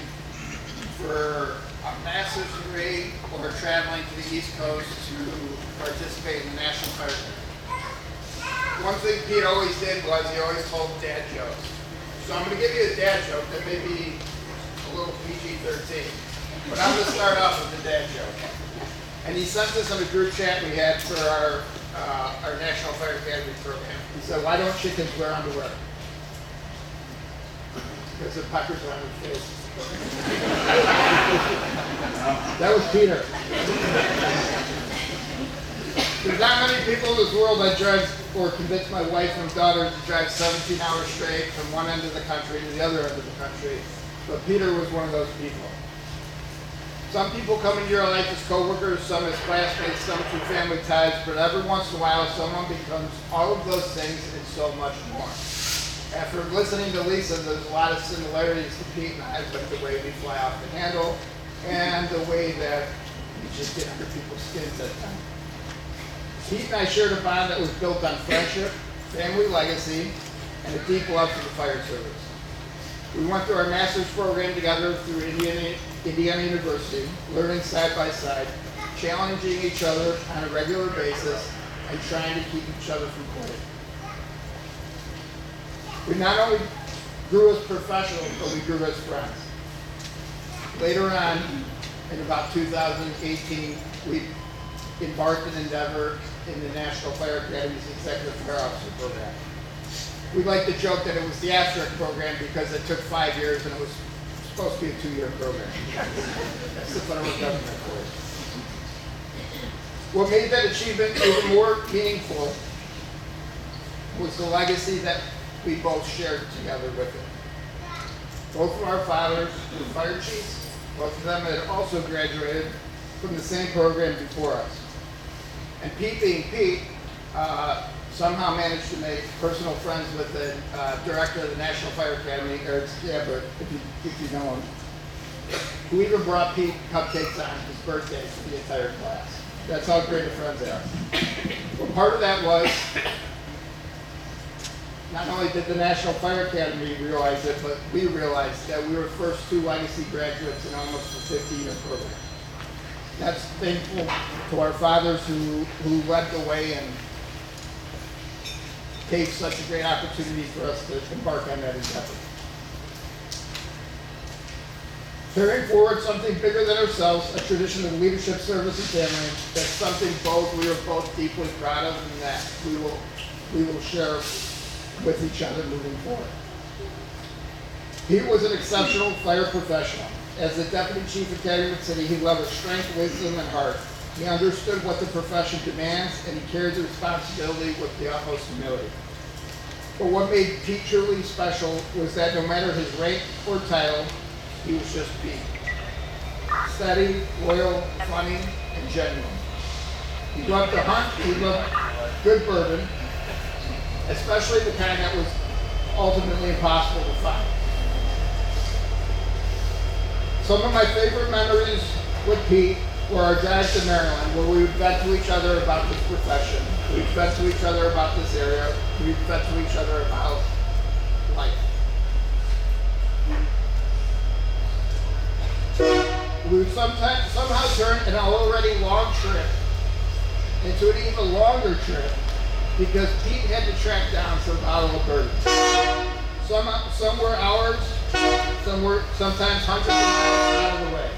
for a master's degree or traveling to the East Coast to participate in the National Fire Day. one thing Pete always did was he always told dad jokes. So I'm going to give you a dad joke that may be a little PG-13. But I'm going to start off with a dad joke. And he sent this in a group chat we had for our National Fire Academy program. He said, "Why don't chickens wear underwear?" Because the puckers are on their face. That was Peter. There's not many people in this world I'd drive or convince my wife and daughter to drive 17 hours straight from one end of the country to the other end of the country. But Peter was one of those people. Some people come into your life as coworkers, some as classmates, some through family ties, but every once in a while someone becomes all of those things and so much more. After listening to Lisa, there's a lot of similarities to Pete and I, like the way we fly off the handle and the way that we just get under people's skins at times. Pete and I shared a bond that was built on friendship, family legacy, and a deep love for the fire service. We went through our master's program together through Indiana University, learning side by side, challenging each other on a regular basis, and trying to keep each other from quitting. We not only grew as professionals, but we grew as friends. Later on, in about 2018, we embarked an endeavor in the National Fire Academy's Executive Fire Officer program. We like to joke that it was the asterisk program because it took 5 years and it was supposed to be a 2-year program. That's the federal government for it. What made that achievement even more meaningful was the legacy that we both shared together with it. Both of our fathers were fire chiefs. Both of them had also graduated from the same program before us. And Pete, being Pete, somehow managed to make personal friends with the director of the National Fire Academy, Eric Scabbard, if you know him, who even brought Pete cupcakes on his birthday for the entire class. That's how great of friends they are. Well, part of that was, not only did the National Fire Academy realize it, but we realized that we were the first 2 legacy graduates in almost a 50-year program. That's thankful to our fathers who led the way and gave such a great opportunity for us to embark on that endeavor. Carrying forward something bigger than ourselves, a tradition of leadership, service, and family, that's something we are both deeply proud of and that we will share with each other moving forward. Pete was an exceptional fire professional. As the Deputy Chief of Calumet City, he leveraged strength, wisdom, and heart. He understood what the profession demands, and he carried the responsibility with the utmost humility. But what made Pete truly special was that no matter his rank or title, he was just Pete. Steady, loyal, funny, and genuine. He loved to hunt, he loved good bourbon, especially the kind that was ultimately impossible to find. Some of my favorite memories with Pete were our drives to Maryland, where we would vent to each other about this profession. We'd vent to each other about this area. We'd vent to each other about life. We would somehow turn an already long trip into an even longer trip because Pete had to track down some valuable birds. Some were ours, some were sometimes hundreds of miles out of the way.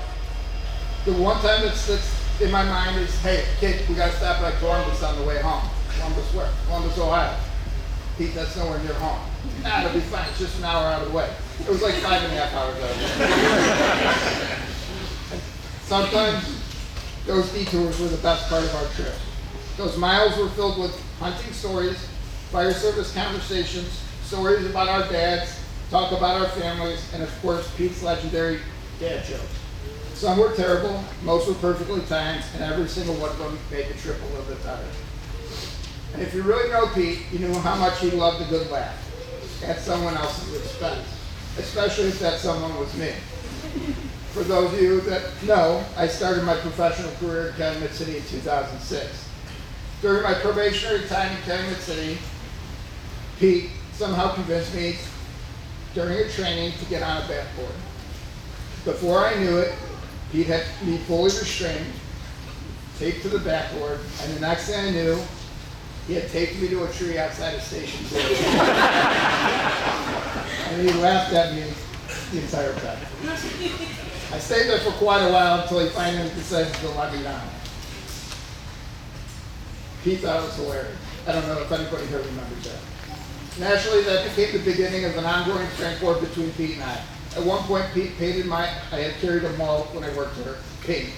The one time that sticks in my mind is, hey, kid, we got to stop by Columbus on the way home. Columbus where? Columbus, Ohio. Pete, that's nowhere near home. Nah, it'll be fine. It's just an hour out of the way. It was like 5.5 hours out of the way. Sometimes those detours were the best part of our trip. Those miles were filled with hunting stories, fire service conversations, stories about our dads, talk about our families, and of course, Pete's legendary dad jokes. Some were terrible, most were perfectly timed, and every single one of them made the trip a little bit better. And if you really know Pete, you know how much he loved a good laugh at someone else's expense, especially if that someone was me. For those of you that know, I started my professional career in Calumet City in 2006. During my probationary time in Calumet City, Pete somehow convinced me during a training to get on a backboard. Before I knew it, Pete had me fully restrained, taped to the backboard, and the next thing I knew, He had taped me to a tree outside of Station 2. And he laughed at me the entire time. I stayed there for quite a while until he finally decided to let me down. Pete thought it was hilarious. I don't know if anybody here remembers that. Naturally, that became the beginning of an ongoing strength war between Pete and I. At one point, Pete painted I had carried a mullet when I worked there, paint.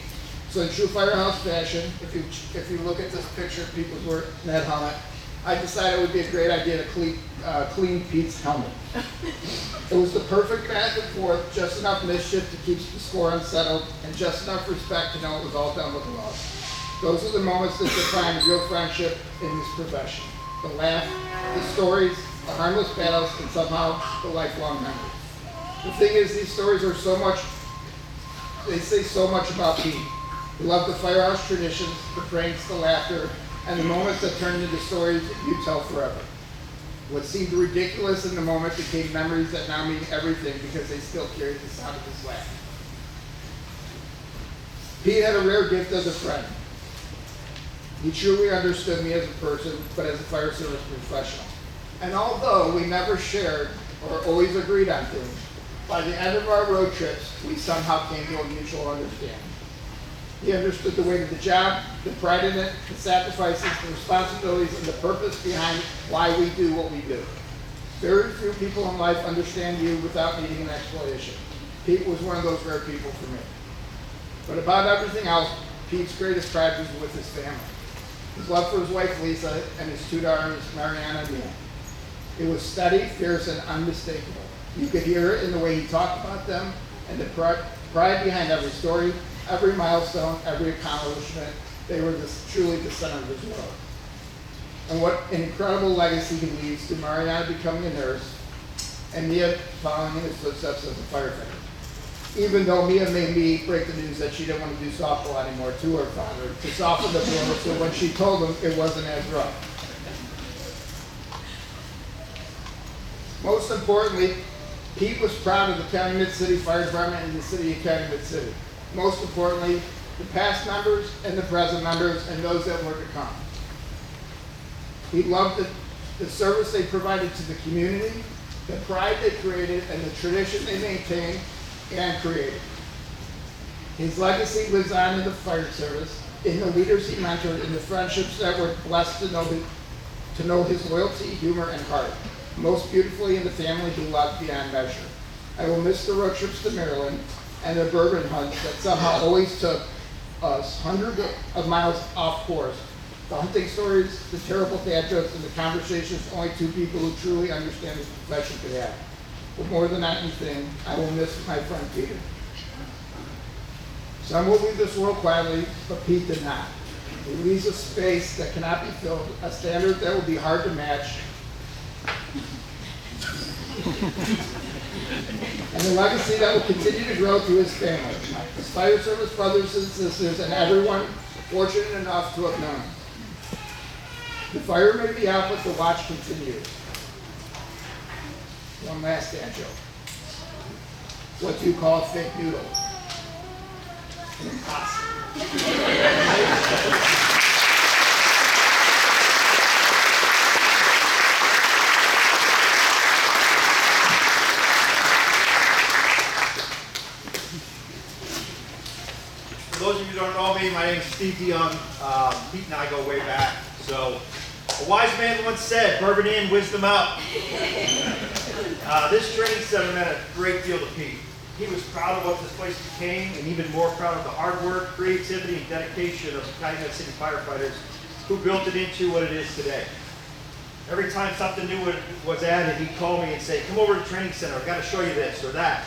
So in true Firehouse fashion, if you look at this picture of Pete was wearing that helmet, I decided it would be a great idea to clean Pete's helmet. It was the perfect back and forth, just enough mischief to keep the score unsettled, and just enough respect to know it was all done with love. Those are the moments that define real friendship in this profession. The laugh, the stories, the harmless battles, and somehow the lifelong memories. The thing is, these stories are they say so much about Pete. He loved the firehouse traditions, the pranks, the laughter, and the moments that turned into stories you tell forever. What seemed ridiculous in the moment became memories that now mean everything because they still carry the sound of his laugh. Pete had a rare gift as a friend. He truly understood me as a person, but as a fire service professional. And although we never shared or always agreed on things, by the end of our road trips, we somehow came to a mutual understanding. He understood the weight of the job, the pride in it, the sacrifices, the responsibilities, and the purpose behind why we do what we do. Very few people in life understand you without needing an explanation. Pete was one of those rare people for me. But about everything else, Pete's greatest pride was with his family. His love for his wife, Lisa, and his two daughters, Mariana and Mia. It was steady, fierce, and unmistakable. You could hear it in the way he talked about them, and the pride behind every story, every milestone, every accomplishment. They were truly the center of his world. And what an incredible legacy he leaves to Mariana becoming a nurse, and Mia following in his footsteps as a firefighter. Even though Mia made me break the news that she didn't want to do softball anymore to her father, to soften the blow, so when she told him, it wasn't as rough. Most importantly, Pete was proud of the Calumet City Fire Department and the city of Calumet City. Most importantly, the past members and the present members and those that were to come. He loved the service they provided to the community, the pride they created, and the tradition they maintained and created. His legacy lives on in the fire service, in the leaders he mentored, in the friendships that were blessed to know his loyalty, humor, and heart. Most beautifully in the family he loved beyond measure. I will miss the road trips to Maryland and the bourbon hunts that somehow always took us hundreds of miles off course. The hunting stories, the terrible dad jokes, and the conversations only two people who truly understand this profession could have. But more than anything, I will miss my friend Peter. Some will leave this world quietly, but Pete did not. He leaves a space that cannot be filled, a standard that will be hard to match, and a legacy that will continue to grow through his family, his fire service brothers and sisters, and everyone fortunate enough to have known him. The fire may be out, but the watch continues. One last dad joke. What do you call a fake noodle? An imposter. For those of you who don't know me, my name is Steve DeYoung. Pete and I go way back. So, a wise man once said, bourbon in, wisdom out. This training center meant a great deal to Pete. He was proud of what this place became, and even more proud of the hard work, creativity, and dedication of the Calumet City firefighters who built it into what it is today. Every time something new was added, he'd call me and say, come over to the training center, I've got to show you this or that.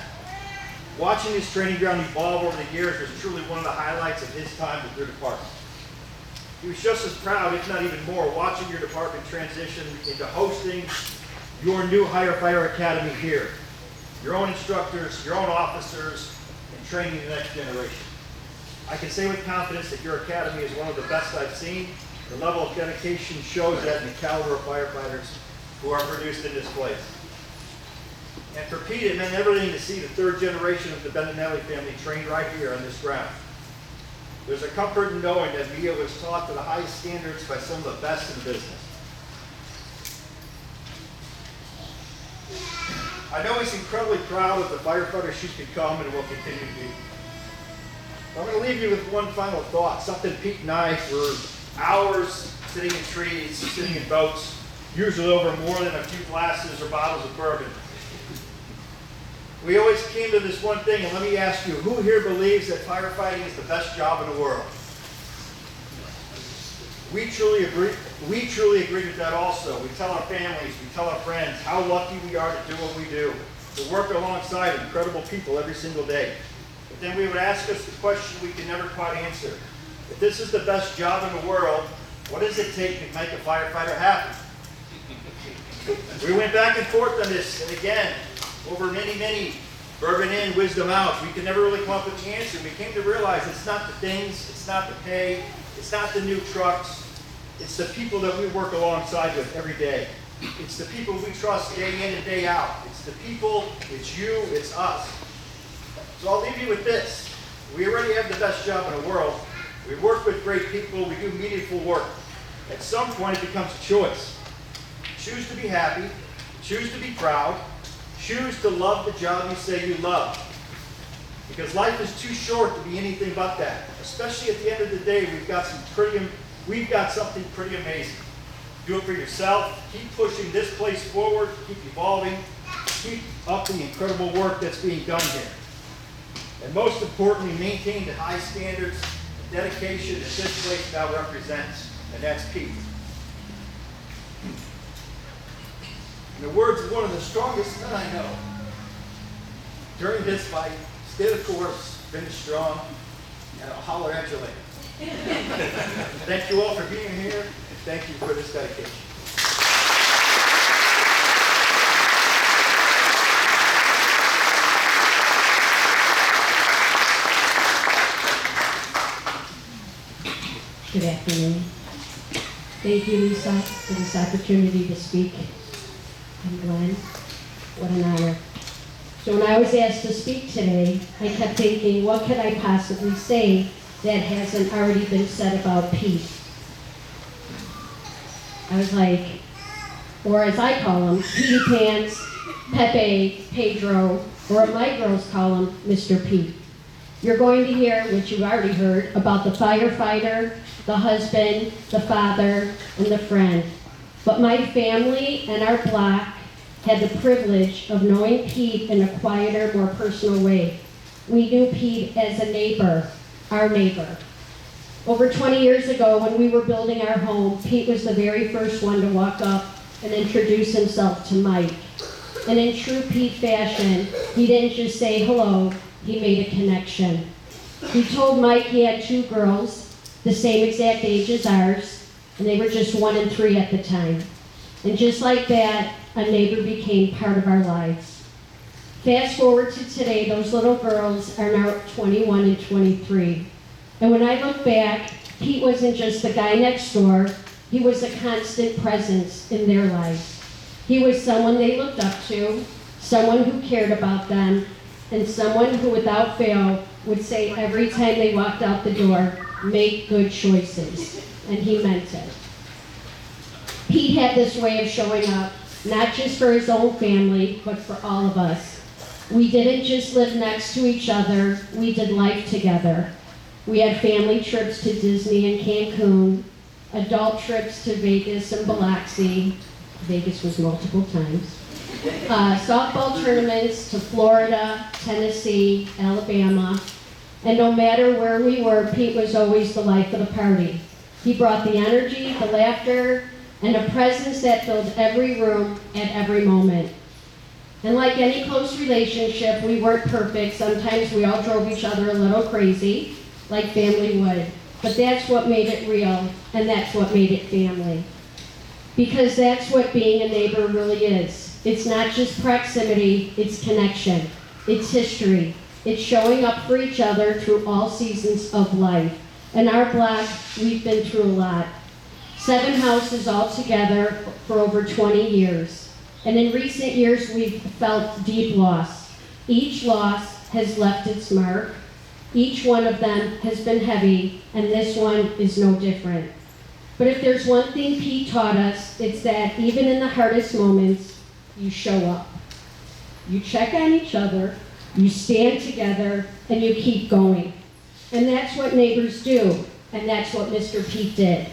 Watching this training ground evolve over the years was truly one of the highlights of his time with your department. He was just as proud, if not even more, watching your department transition into hosting your new Fire Academy here. Your own instructors, your own officers, and training the next generation. I can say with confidence that your academy is one of the best I've seen. The level of dedication shows that in the caliber of firefighters who are produced in this place. And for Pete, it meant everything to see the third generation of the Bendinelli family trained right here on this ground. There's a comfort in knowing that Mia was taught to the highest standards by some of the best in the business. I know he's incredibly proud of the firefighter she's become and will continue to be. I'm going to leave you with one final thought, something Pete and I were hours sitting in trees, sitting in boats, usually over more than a few glasses or bottles of bourbon. We always came to this one thing, and let me ask you, who here believes that firefighting is the best job in the world? We truly agree with that also. We tell our families, we tell our friends how lucky we are to do what we do, to work alongside incredible people every single day. But then we would ask us the question we can never quite answer. If this is the best job in the world, what does it take to make a firefighter happy? We went back and forth on this, and again, over many bourbon in, wisdom out, we could never really come up with the answer. We came to realize it's not the things, it's not the pay, it's not the new trucks, it's the people that we work alongside with every day. It's the people we trust day in and day out. It's the people, it's you, it's us. So I'll leave you with this. We already have the best job in the world. We work with great people, we do meaningful work. At some point it becomes a choice. Choose to be happy, choose to be proud, choose to love the job you say you love. Because life is too short to be anything but that. Especially at the end of the day, we've got something pretty amazing. Do it for yourself, keep pushing this place forward, keep evolving, keep up the incredible work that's being done here. And most importantly, maintain the high standards and dedication that this place now represents, and that's Pete. In the words of one of the strongest men I know, during this fight, stay the course, finish strong, and I'll holler at you later. Thank you all for being here, and thank you for this dedication. Good afternoon. Thank you, Lisa, for this opportunity to speak. And Glenn, what an honor. So when I was asked to speak today, I kept thinking, what could I possibly say that hasn't already been said about Pete? I was like, or as I call him, Petey Pants, Pepe, Pedro, or my girls call him, Mr. Pete. You're going to hear, which you've already heard, about the firefighter, the husband, the father, and the friend. But my family and our block had the privilege of knowing Pete in a quieter, more personal way. We knew Pete as a neighbor, our neighbor. Over 20 years ago, when we were building our home, Pete was the very first one to walk up and introduce himself to Mike. And in true Pete fashion, he didn't just say hello, he made a connection. He told Mike he had 2 girls, the same exact age as ours, and they were just 1 and 3 at the time. And just like that, a neighbor became part of our lives. Fast forward to today, those little girls are now 21 and 23. And when I look back, Pete wasn't just the guy next door, he was a constant presence in their lives. He was someone they looked up to, someone who cared about them, and someone who without fail would say every time they walked out the door, make good choices. And he meant it. Pete had this way of showing up, not just for his own family, but for all of us. We didn't just live next to each other, we did life together. We had family trips to Disney and Cancun, adult trips to Vegas and Biloxi. Vegas was multiple times. Softball tournaments to Florida, Tennessee, Alabama. And no matter where we were, Pete was always the life of the party. He brought the energy, the laughter, and a presence that filled every room at every moment. And like any close relationship, we weren't perfect. Sometimes we all drove each other a little crazy, like family would. But that's what made it real, and that's what made it family. Because that's what being a neighbor really is. It's not just proximity, it's connection. It's history. It's showing up for each other through all seasons of life. In our block, we've been through a lot. 7 houses all together for over 20 years. And in recent years, we've felt deep loss. Each loss has left its mark. Each one of them has been heavy, and this one is no different. But if there's one thing Pete taught us, it's that even in the hardest moments, you show up. You check on each other, you stand together, and you keep going. And that's what neighbors do, and that's what Mr. Pete did.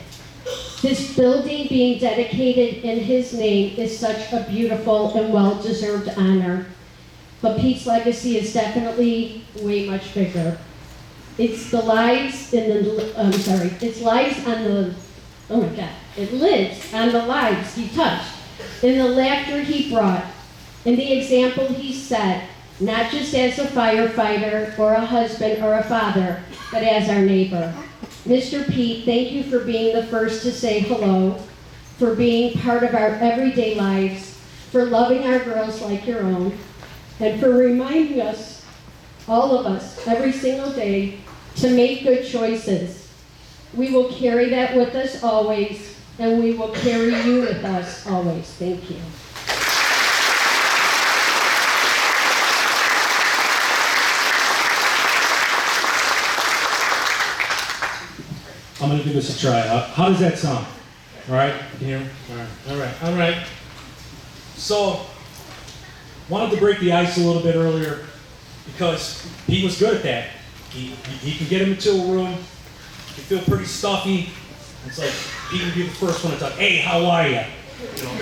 This building being dedicated in his name is such a beautiful and well-deserved honor. But Pete's legacy is definitely way much bigger. It's the lives in the, it's lives on the, oh my God, it lives on the lives he touched, in the laughter he brought, in the example he set, not just as a firefighter or a husband or a father, but as our neighbor. Mr. Pete, thank you for being the first to say hello, for being part of our everyday lives, for loving our girls like your own, and for reminding us, all of us, every single day, to make good choices. We will carry that with us always, and we will carry you with us always. Thank you. I'm going to give this a try. How does that sound? All right? Can you hear me? All right. So, wanted to break the ice a little bit earlier because Pete was good at that. He can get him into a room, he feel pretty stuffy. It's like he can be the first one to talk, hey, how are you? You know,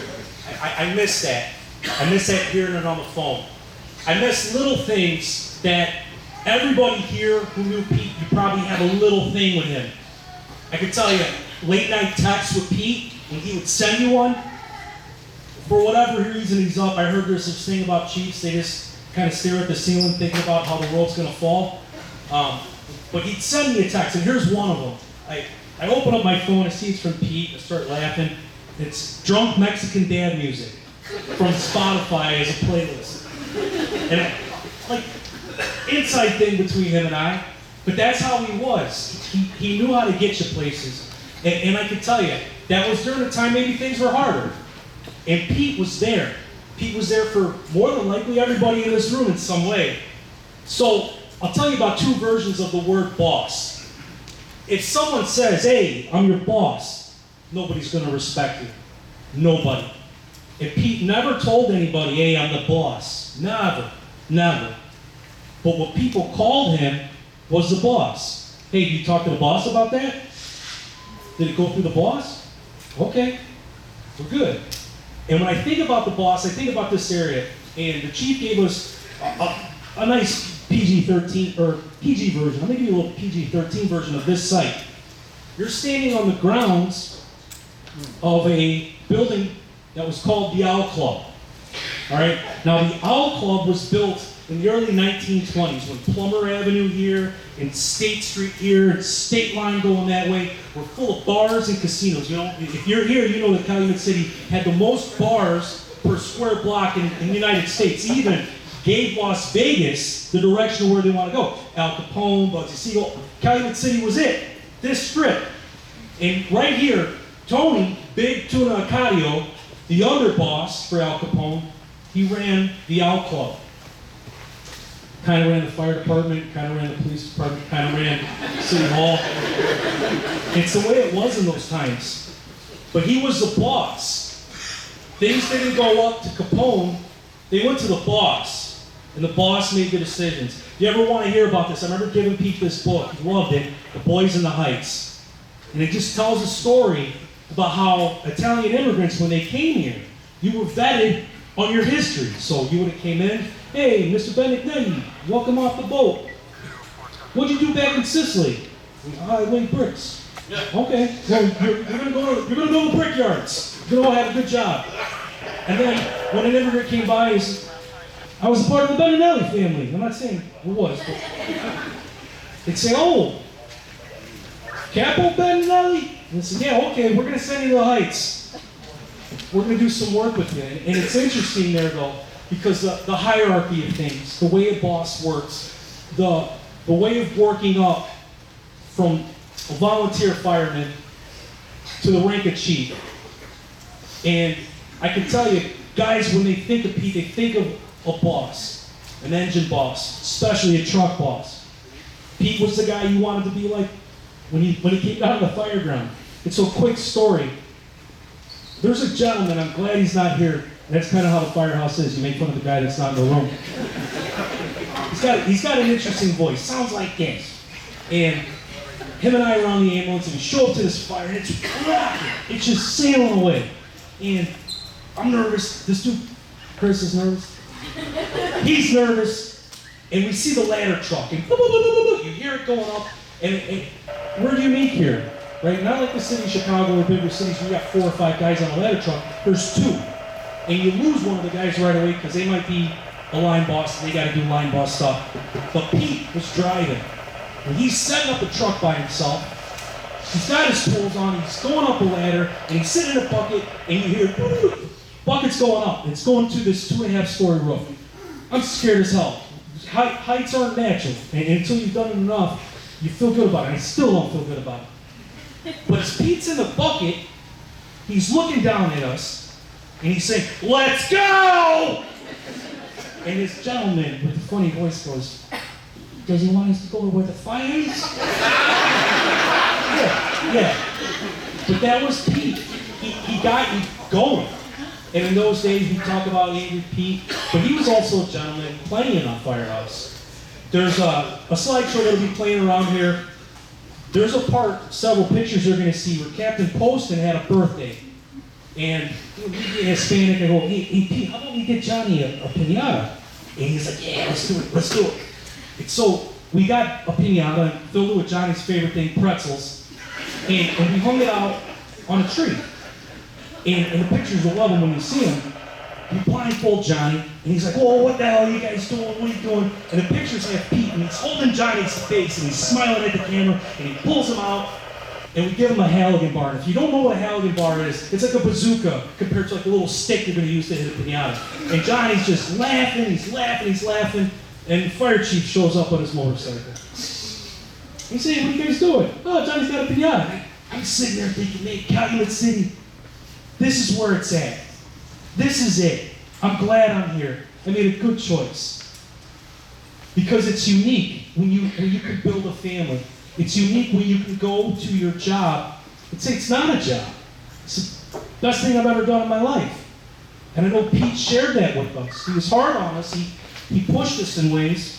I miss that. I miss that hearing it on the phone. I miss little things that everybody here who knew Pete, you probably have a little thing with him. I could tell you, late night texts with Pete, when he would send you one, for whatever reason he's up, I heard there's this thing about Chiefs, they just kind of stare at the ceiling thinking about how the world's going to fall. But he'd send me a text, and here's one of them. I open up my phone, I see it's from Pete, I start laughing. It's drunk Mexican dad music from Spotify as a playlist. And like, inside thing between him and I, but that's how he was. He knew how to get you places. And I can tell you, that was during a time maybe things were harder. And Pete was there. Pete was there for more than likely everybody in this room in some way. So I'll tell you about two versions of the word boss. If someone says, hey, I'm your boss, nobody's going to respect you. Nobody. And Pete never told anybody, hey, I'm the boss. Never. But what people called him was the boss. Hey, did you talk to the boss about that? Did it go through the boss? Okay, we're good. And when I think about the boss, I think about this area, and the chief gave us a nice PG-13, or PG version. I'm going to give you a little PG-13 version of this site. You're standing on the grounds of a building that was called the Owl Club. All right? Now, the Owl Club was built in the early 1920s when Plummer Avenue here and State Street here and State Line going that way were full of bars and casinos. You know, if you're here, you know that Calumet City had the most bars per square block in the United States. Even gave Las Vegas the direction of where they want to go. Al Capone, Bugsy Siegel, Calumet City was it. This strip. And right here, Tony, Big Tuna Acadio, the other boss for Al Capone, he ran the Owl Club. Kind of ran the fire department, kind of ran the police department, kind of ran City Hall. It's the way it was in those times. But he was the boss. Things didn't go up to Capone, they went to the boss. And the boss made the decisions. If you ever want to hear about this, I remember giving Pete this book, he loved it, The Boys in the Heights. And it just tells a story about how Italian immigrants, when they came here, you were vetted on your history. So you would have came in, hey, Mr. Bendinelli, welcome off the boat. What'd you do back in Sicily? I laid bricks. Okay, well, you're gonna go to the brickyards. You're gonna all have a good job. And then when an immigrant came by, he said, I was a part of the Bendinelli family. I'm not saying who was, but they'd say, oh, Capo Bendinelli? And they said, yeah, okay, we're gonna send you to the Heights. We're gonna do some work with you. And it's interesting there though, because the hierarchy of things, the way a boss works, the way of working up from a volunteer fireman to the rank of chief. And I can tell you, guys, when they think of Pete, they think of a boss, an engine boss, especially a truck boss. Pete was the guy you wanted to be like when he came out of the fire ground. It's a quick story. There's a gentleman, I'm glad he's not here, And that's kind of how the firehouse is. You make fun of the guy that's not in the room. He's got an interesting voice. Sounds like this. And him and I are on the ambulance, and we show up to this fire, and it's rocking. It's just sailing away. And I'm nervous. This dude, Chris, is nervous. He's nervous. And we see the ladder truck, and you hear it going up. And where do you meet here? Right? Not like the city of Chicago or bigger cities where you got 4 or 5 guys on a ladder truck. There's 2. And you lose one of the guys right away because they might be a line boss and they got to do line boss stuff. But Pete was driving. And he's setting up the truck by himself. He's got his tools on, he's going up a ladder, and he's sitting in a bucket, and you hear, bucket's going up. It's going to this 2.5-story roof. I'm scared as hell. Heights aren't natural, and until you've done it enough, you feel good about it. I still don't feel good about it. But as Pete's in the bucket, he's looking down at us, and he's saying, "Let's go!" And this gentleman with the funny voice goes, "Does he want us to go to where the fire is?" Yeah. But that was Pete. He got you going. And in those days, we talk about Angry Pete, but he was also a gentleman playing in our firehouse. There's a slideshow that'll be playing around here. There's a part, several pictures you're going to see, where Captain Poston had a birthday. And we get Hispanic, I go, hey Pete, how about we get Johnny a pinata? And he's like, yeah, let's do it. And so we got a pinata and filled it with Johnny's favorite thing, pretzels. And we hung it out on a tree. And the pictures, you'll love them when you see them. We blindfold Johnny, and he's like, "Whoa, what the hell are you guys doing? What are you doing?" And the pictures have Pete, and he's holding Johnny's face, and he's smiling at the camera, and he pulls him out, and we give him a Halligan bar. And if you don't know what a Halligan bar is, it's like a bazooka compared to like a little stick you're going to use to hit a pinata. And Johnny's just laughing, he's laughing, and the fire chief shows up on his motorcycle. He's saying, "What are you guys doing?" "Oh, Johnny's got a pinata." I'm sitting there thinking, man, Calumet City, this is where it's at. This is it. I'm glad I'm here. I made a good choice. Because it's unique when you can build a family. It's unique when you can go to your job and say, it's not a job. It's the best thing I've ever done in my life. And I know Pete shared that with us. He was hard on us. He pushed us in ways,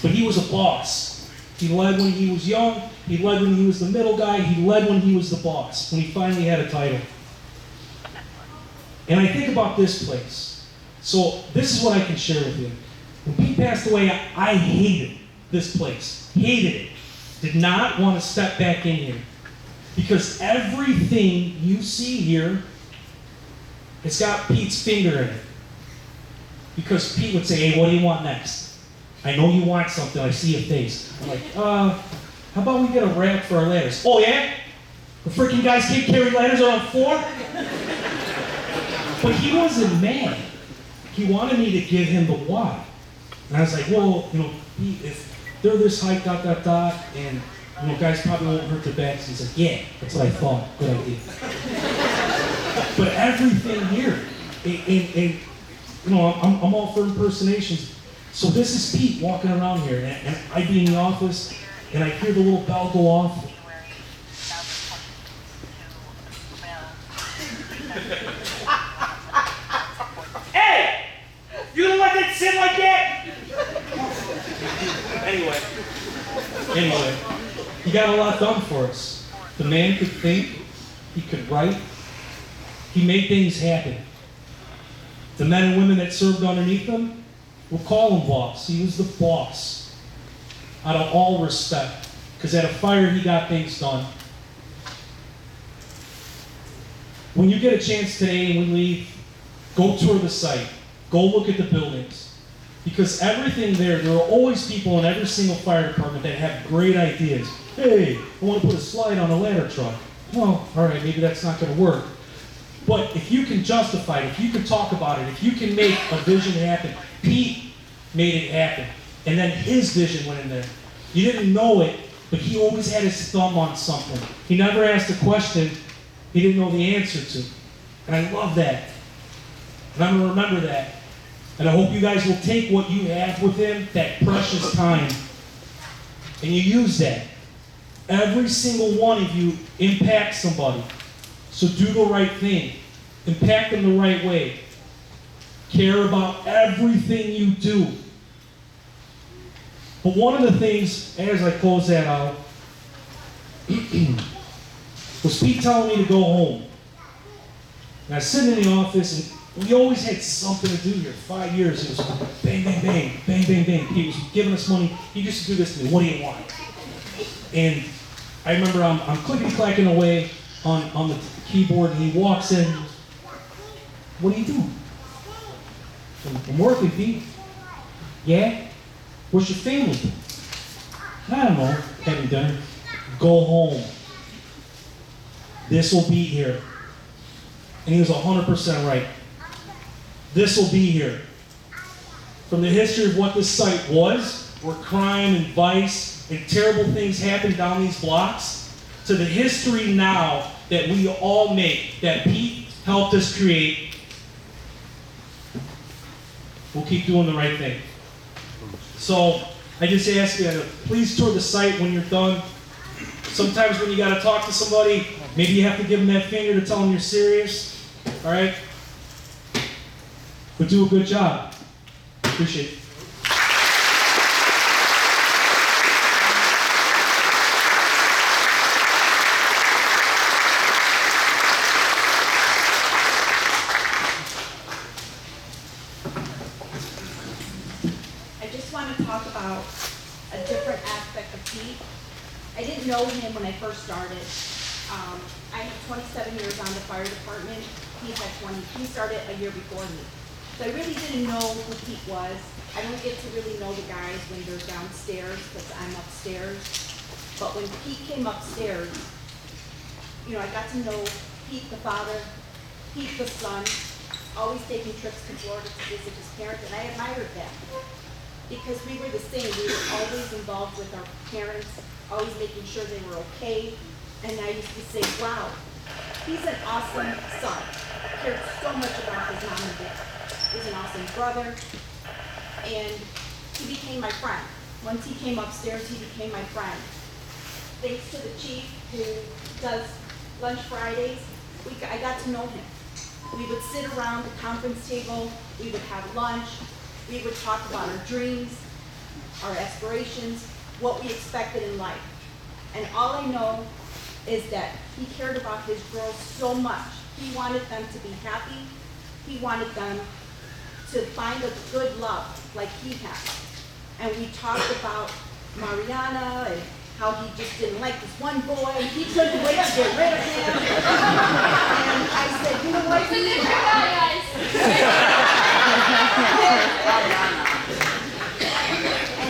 but he was a boss. He led when he was young. He led when he was the middle guy. He led when he was the boss, when he finally had a title. And I think about this place. So this is what I can share with you. When Pete passed away, I hated this place. Hated it. Did not want to step back in here. Because everything you see here, it's got Pete's finger in it. Because Pete would say, "Hey, what do you want next? I know you want something. I see your face." I'm like, how about we get a rack for our ladders? "Oh, yeah? The freaking guys can't carry ladders on the floor?" But he wasn't mad. He wanted me to give him the why. And I was like, well, Pete, if they're this height, and guys probably won't hurt their backs. He's like, yeah, that's what I thought. Good idea. But everything here, I'm all for impersonations. So this is Pete walking around here, and I'd be in the office, and I'd hear the little bell go off. Hey! You gonna let that sit like that? Anyway, he got a lot done for us. The man could think, he could write, he made things happen. The men and women that served underneath him, we'll call him boss. He was the boss, out of all respect, because at a fire he got things done. When you get a chance today and we leave, go tour the site. Go look at the buildings. Because everything there are always people in every single fire department that have great ideas. Hey, I want to put a slide on a ladder truck. Well, all right, maybe that's not going to work. But if you can justify it, if you can talk about it, if you can make a vision happen, Pete made it happen. And then his vision went in there. You didn't know it, but he always had his thumb on something. He never asked a question he didn't know the answer to. And I love that. And I'm going to remember that. And I hope you guys will take what you have with him, that precious time, and you use that. Every single one of you impacts somebody. So do the right thing. Impact them the right way. care about everything you do. But one of the things, as I close that out, was Pete telling me to go home. And I was sitting in the office, and we always had something to do here. 5 years, it was bang, bang, bang, bang, bang, bang. He was giving us money. He used to do this to me. What do you want? And I remember I'm clickety-clacking away on the keyboard, and he walks in. What are you doing? I'm working, Pete. Yeah? What's your family doing? I don't know. Having dinner. Go home. This will be here. And he was 100% right. This will be here. From the history of what this site was, where crime and vice and terrible things happen down these blocks, to the history now that we all make, that Pete helped us create, we'll keep doing the right thing. So I just ask you to please tour the site when you're done. Sometimes when you got to talk to somebody, maybe you have to give them that finger to tell them you're serious. All right? But do a good job. Appreciate it. I just want to talk about a different aspect of Pete. I didn't know him when I first started. I had 27 years on the fire department. He had 20. He started a year before me. So I really didn't know who Pete was. I don't get to really know the guys when they're downstairs because I'm upstairs. But when Pete came upstairs, you know, I got to know Pete the father, Pete the son, always taking trips to Florida to visit his parents, and I admired that. Because we were the same. We were always involved with our parents, always making sure they were okay. And I used to say, wow, he's an awesome son. I cared so much about his mom and dad. He's an awesome brother. And he became my friend. Once he came upstairs, he became my friend. Thanks to the chief who does lunch Fridays, I got to know him. We would sit around the conference table, we would have lunch, we would talk about our dreams, our aspirations, what we expected in life. And all I know is that he cared about his girls so much. He wanted them to be happy. He wanted them to find a good love like he had. And we talked about Mariana and how he just didn't like this one boy. He couldn't wait to get rid of him. And I said, you know what? And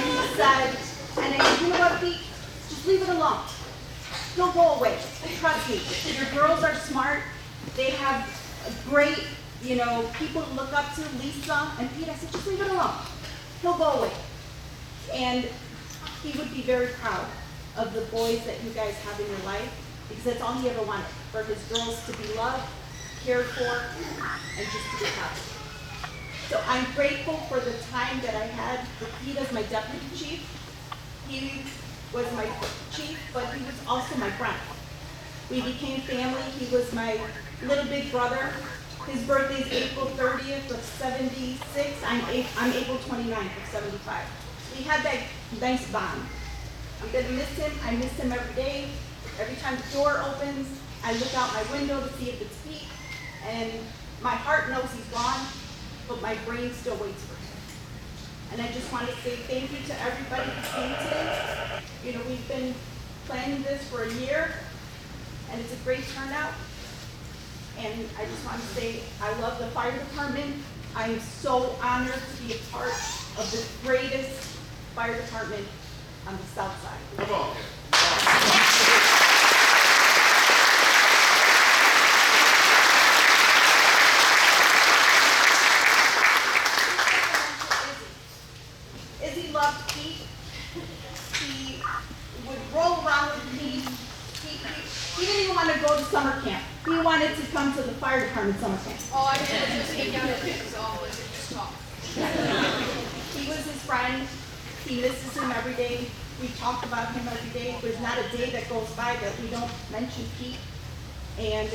he said, you know what, Pete? Just leave it alone. He'll go away. Trust me. Your girls are smart. They have a great, you know, people to look up to, Lisa and Pete. I said, just leave it alone. He'll go away. And he would be very proud of the boys that you guys have in your life, because that's all he ever wanted, for his girls to be loved, cared for, and just to be happy. So I'm grateful for the time that I had with Pete as my deputy chief. He was my chief, but he was also my friend. We became family. He was my little big brother. His birthday is April 30th of 76. I'm April 29th of 75. We had that nice bond. I'm gonna miss him. I miss him every day. Every time the door opens, I look out my window to see if it's Pete, and my heart knows he's gone, but my brain still waits for him. And I just want to say thank you to everybody who came today. You know, we've been planning this for a year, and it's a great turnout. And I just want to say I love the fire department. I am so honored to be a part of the greatest fire department on the south side. Come on. Izzy loved Pete. He would roll around with Pete. He didn't even want to go to summer camp. He wanted to come to the fire department summer camp. Oh, I didn't just take out pictures, all just talk. He was his friend. He misses him every day. We talk about him every day. There's not a day that goes by that we don't mention Pete. And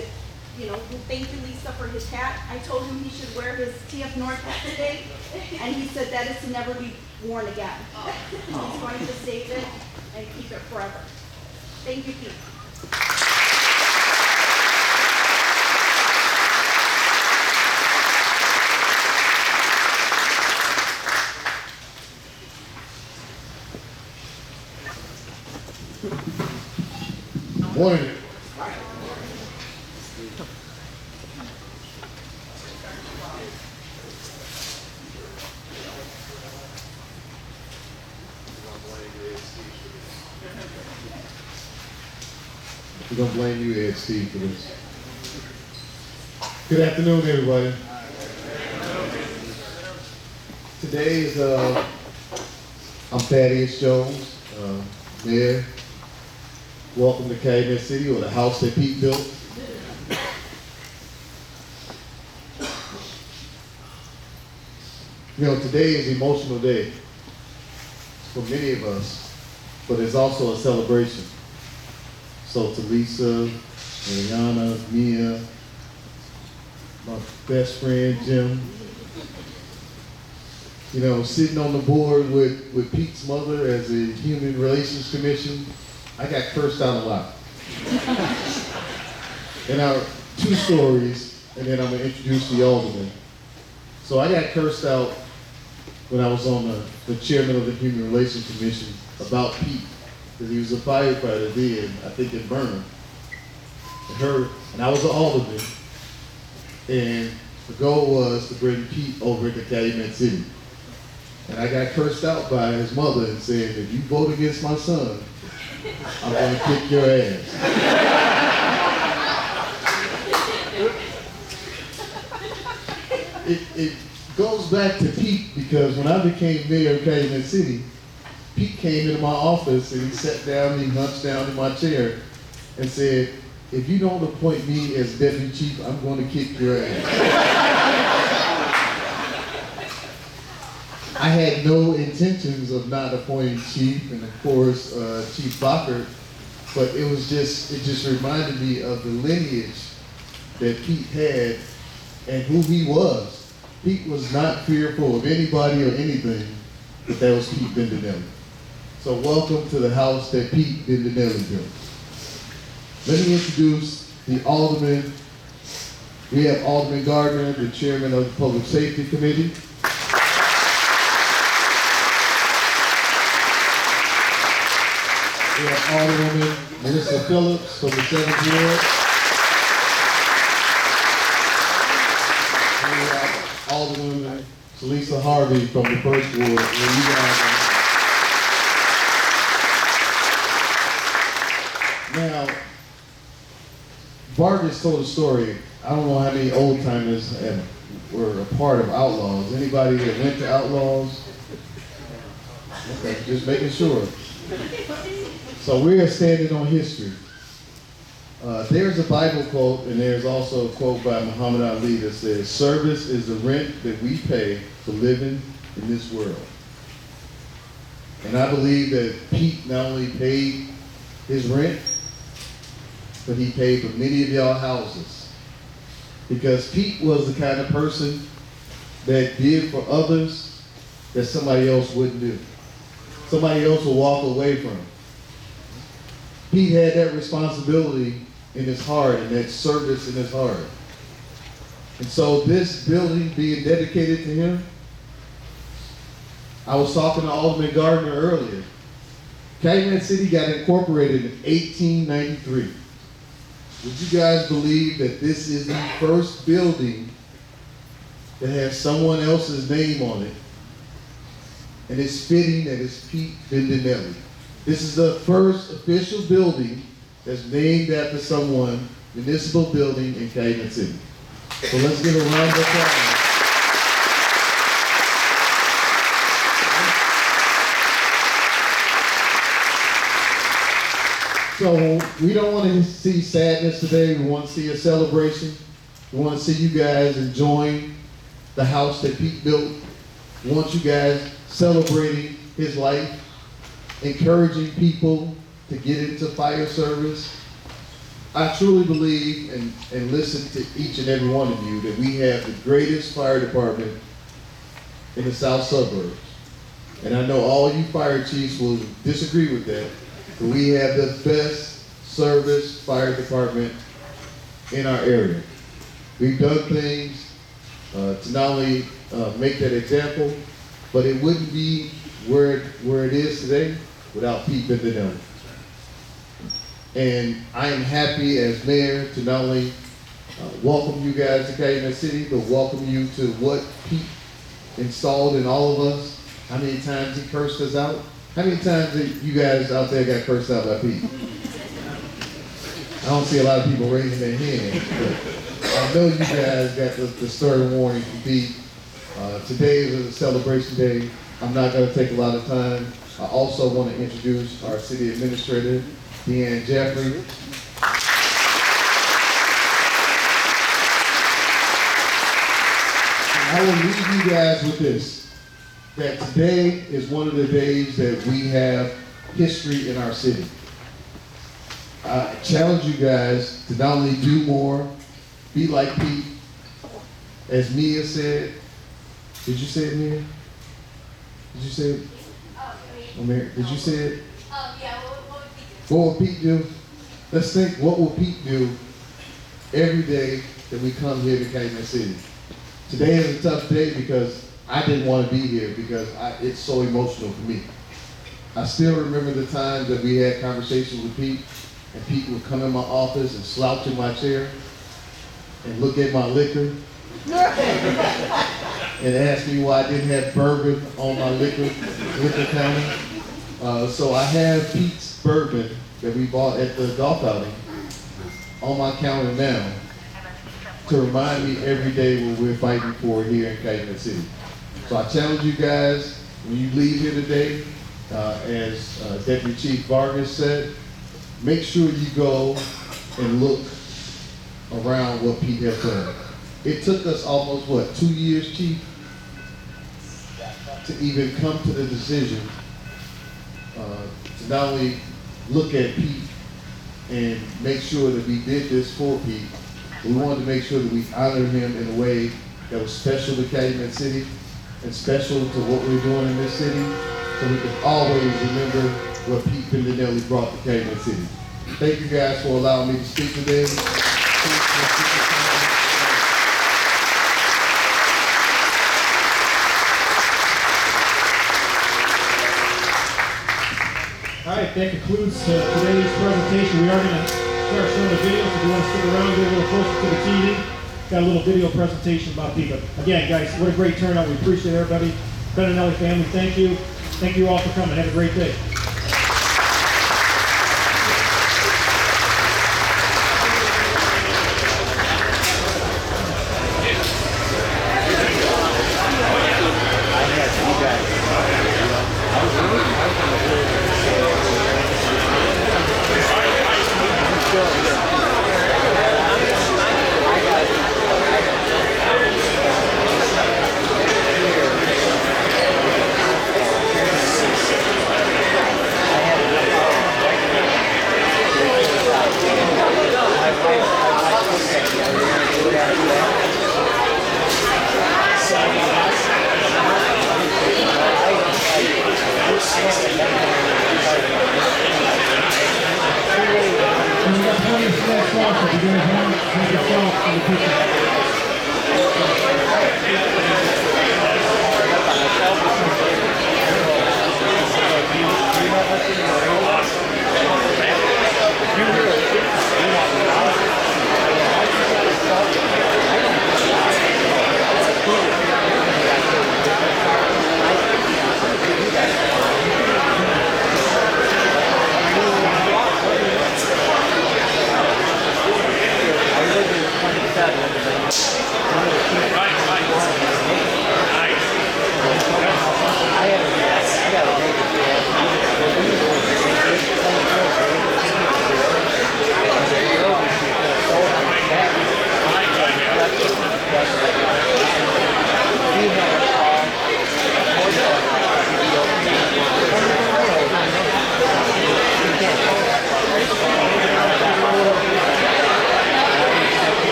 who thanked Lisa for his hat. I told him he should wear his TF North hat today, and he said that is to never be worn again. He's going to save it and keep it forever. Thank you, Pete. Morning. We're gonna blame you, Ed Steve, for this. Good afternoon, everybody. Today is I'm Thaddeus Jones, Mayor. Welcome to Calumet City, or the house that Pete built. Today is an emotional day for many of us, but it's also a celebration. So to Lisa, Ariana, Mia, my best friend Jim, sitting on the board with Pete's mother as a Human Relations Commission, I got cursed out a lot. And our two stories, and then I'm gonna introduce the alderman. So I got cursed out when I was on the chairman of the Human Relations Commission about Pete, because he was a firefighter then, I think in Burnham. And I was an alderman, and the goal was to bring Pete over to Calumet City. And I got cursed out by his mother and said, if you vote against my son, I'm gonna kick your ass. It goes back to Pete, because when I became mayor of Calumet City, Pete came into my office and he sat down and he hunched down in my chair and said, if you don't appoint me as deputy chief, I'm going to kick your ass. I had no intentions of not appointing chief, and of course Chief Bacher, but it just reminded me of the lineage that Pete had and who he was. Pete was not fearful of anybody or anything, but that was Pete Bendinelli. So welcome to the house that Pete Bendinelli built. Let me introduce the alderman. We have Alderman Gardner, the chairman of the Public Safety Committee. We have Alderwoman Melissa Phillips from the 7th Ward. And we have Alderwoman Talisa Harvey from the 1st Ward. Where you guys are. Now, Bart just told a story. I don't know how many old timers were a part of Outlaws. Anybody that went to Outlaws? Okay, just making sure. So we are standing on history. There's a Bible quote, and there's also a quote by Muhammad Ali that says, service is the rent that we pay for living in this world. And I believe that Pete not only paid his rent, but he paid for many of y'all houses. Because Pete was the kind of person that did for others that somebody else wouldn't do. Somebody else will walk away from. Pete had that responsibility in his heart and that service in his heart. And so this building being dedicated to him, I was talking to Alderman Gardner earlier. Calumet City got incorporated in 1893. Would you guys believe that this is the first building that has someone else's name on it? And it's fitting that it's Pete Bendinelli. This is the first official building that's named after someone, municipal building in Calumet City. So let's give a round of applause. So we don't want to see sadness today. We want to see a celebration. We want to see you guys enjoying the house that Pete built. We want you guys celebrating his life, encouraging people to get into fire service. I truly believe and listen to each and every one of you that we have the greatest fire department in the south suburbs. And I know all you fire chiefs will disagree with that, but we have the best service fire department in our area. We've done things to not only make that example, but it wouldn't be where it is today without Pete Bendinelli. And I am happy as mayor to not only welcome you guys to Calumet City, but welcome you to what Pete installed in all of us. How many times he cursed us out? How many times did you guys out there got cursed out by Pete? I don't see a lot of people raising their hands, but I know you guys got the stern warning from Pete. Today is a celebration day. I'm not going to take a lot of time. I also want to introduce our city administrator, Deanne Jeffrey. I will leave you guys with this, that today is one of the days that we have history in our city. I challenge you guys to not only do more, be like Pete. As Mia said, did you say it, Mia? Did you say it? Oh, Mary, did you say it? Yeah, what would Pete do? What will Pete do? Let's think, what will Pete do every day that we come here to Calumet City? Today is a tough day because I didn't want to be here because it's so emotional for me. I still remember the times that we had conversations with Pete, and Pete would come in my office and slouch in my chair and look at my liquor and ask me why I didn't have bourbon on my liquor counter. So I have Pete's bourbon that we bought at the golf outing on my counter now to remind me every day what we're fighting for here in Calumet City. So I challenge you guys, when you leave here today, as Deputy Chief Vargas said, make sure you go and look around what Pete has done. It took us almost, 2 years, Chief, to even come to the decision to not only look at Pete and make sure that we did this for Pete, we wanted to make sure that we honored him in a way that was special to Calumet City and special to what we're doing in this city, so we can always remember what Pete Bendinelli brought to Calumet City. Thank you guys for allowing me to speak today. All right, that concludes today's presentation. We are going to start showing the video, so if you want to stick around, get a little closer to the TV. Got a little video presentation about Pete. But again, guys, what a great turnout. We appreciate everybody. Bendinelli family, thank you. Thank you all for coming. Have a great day.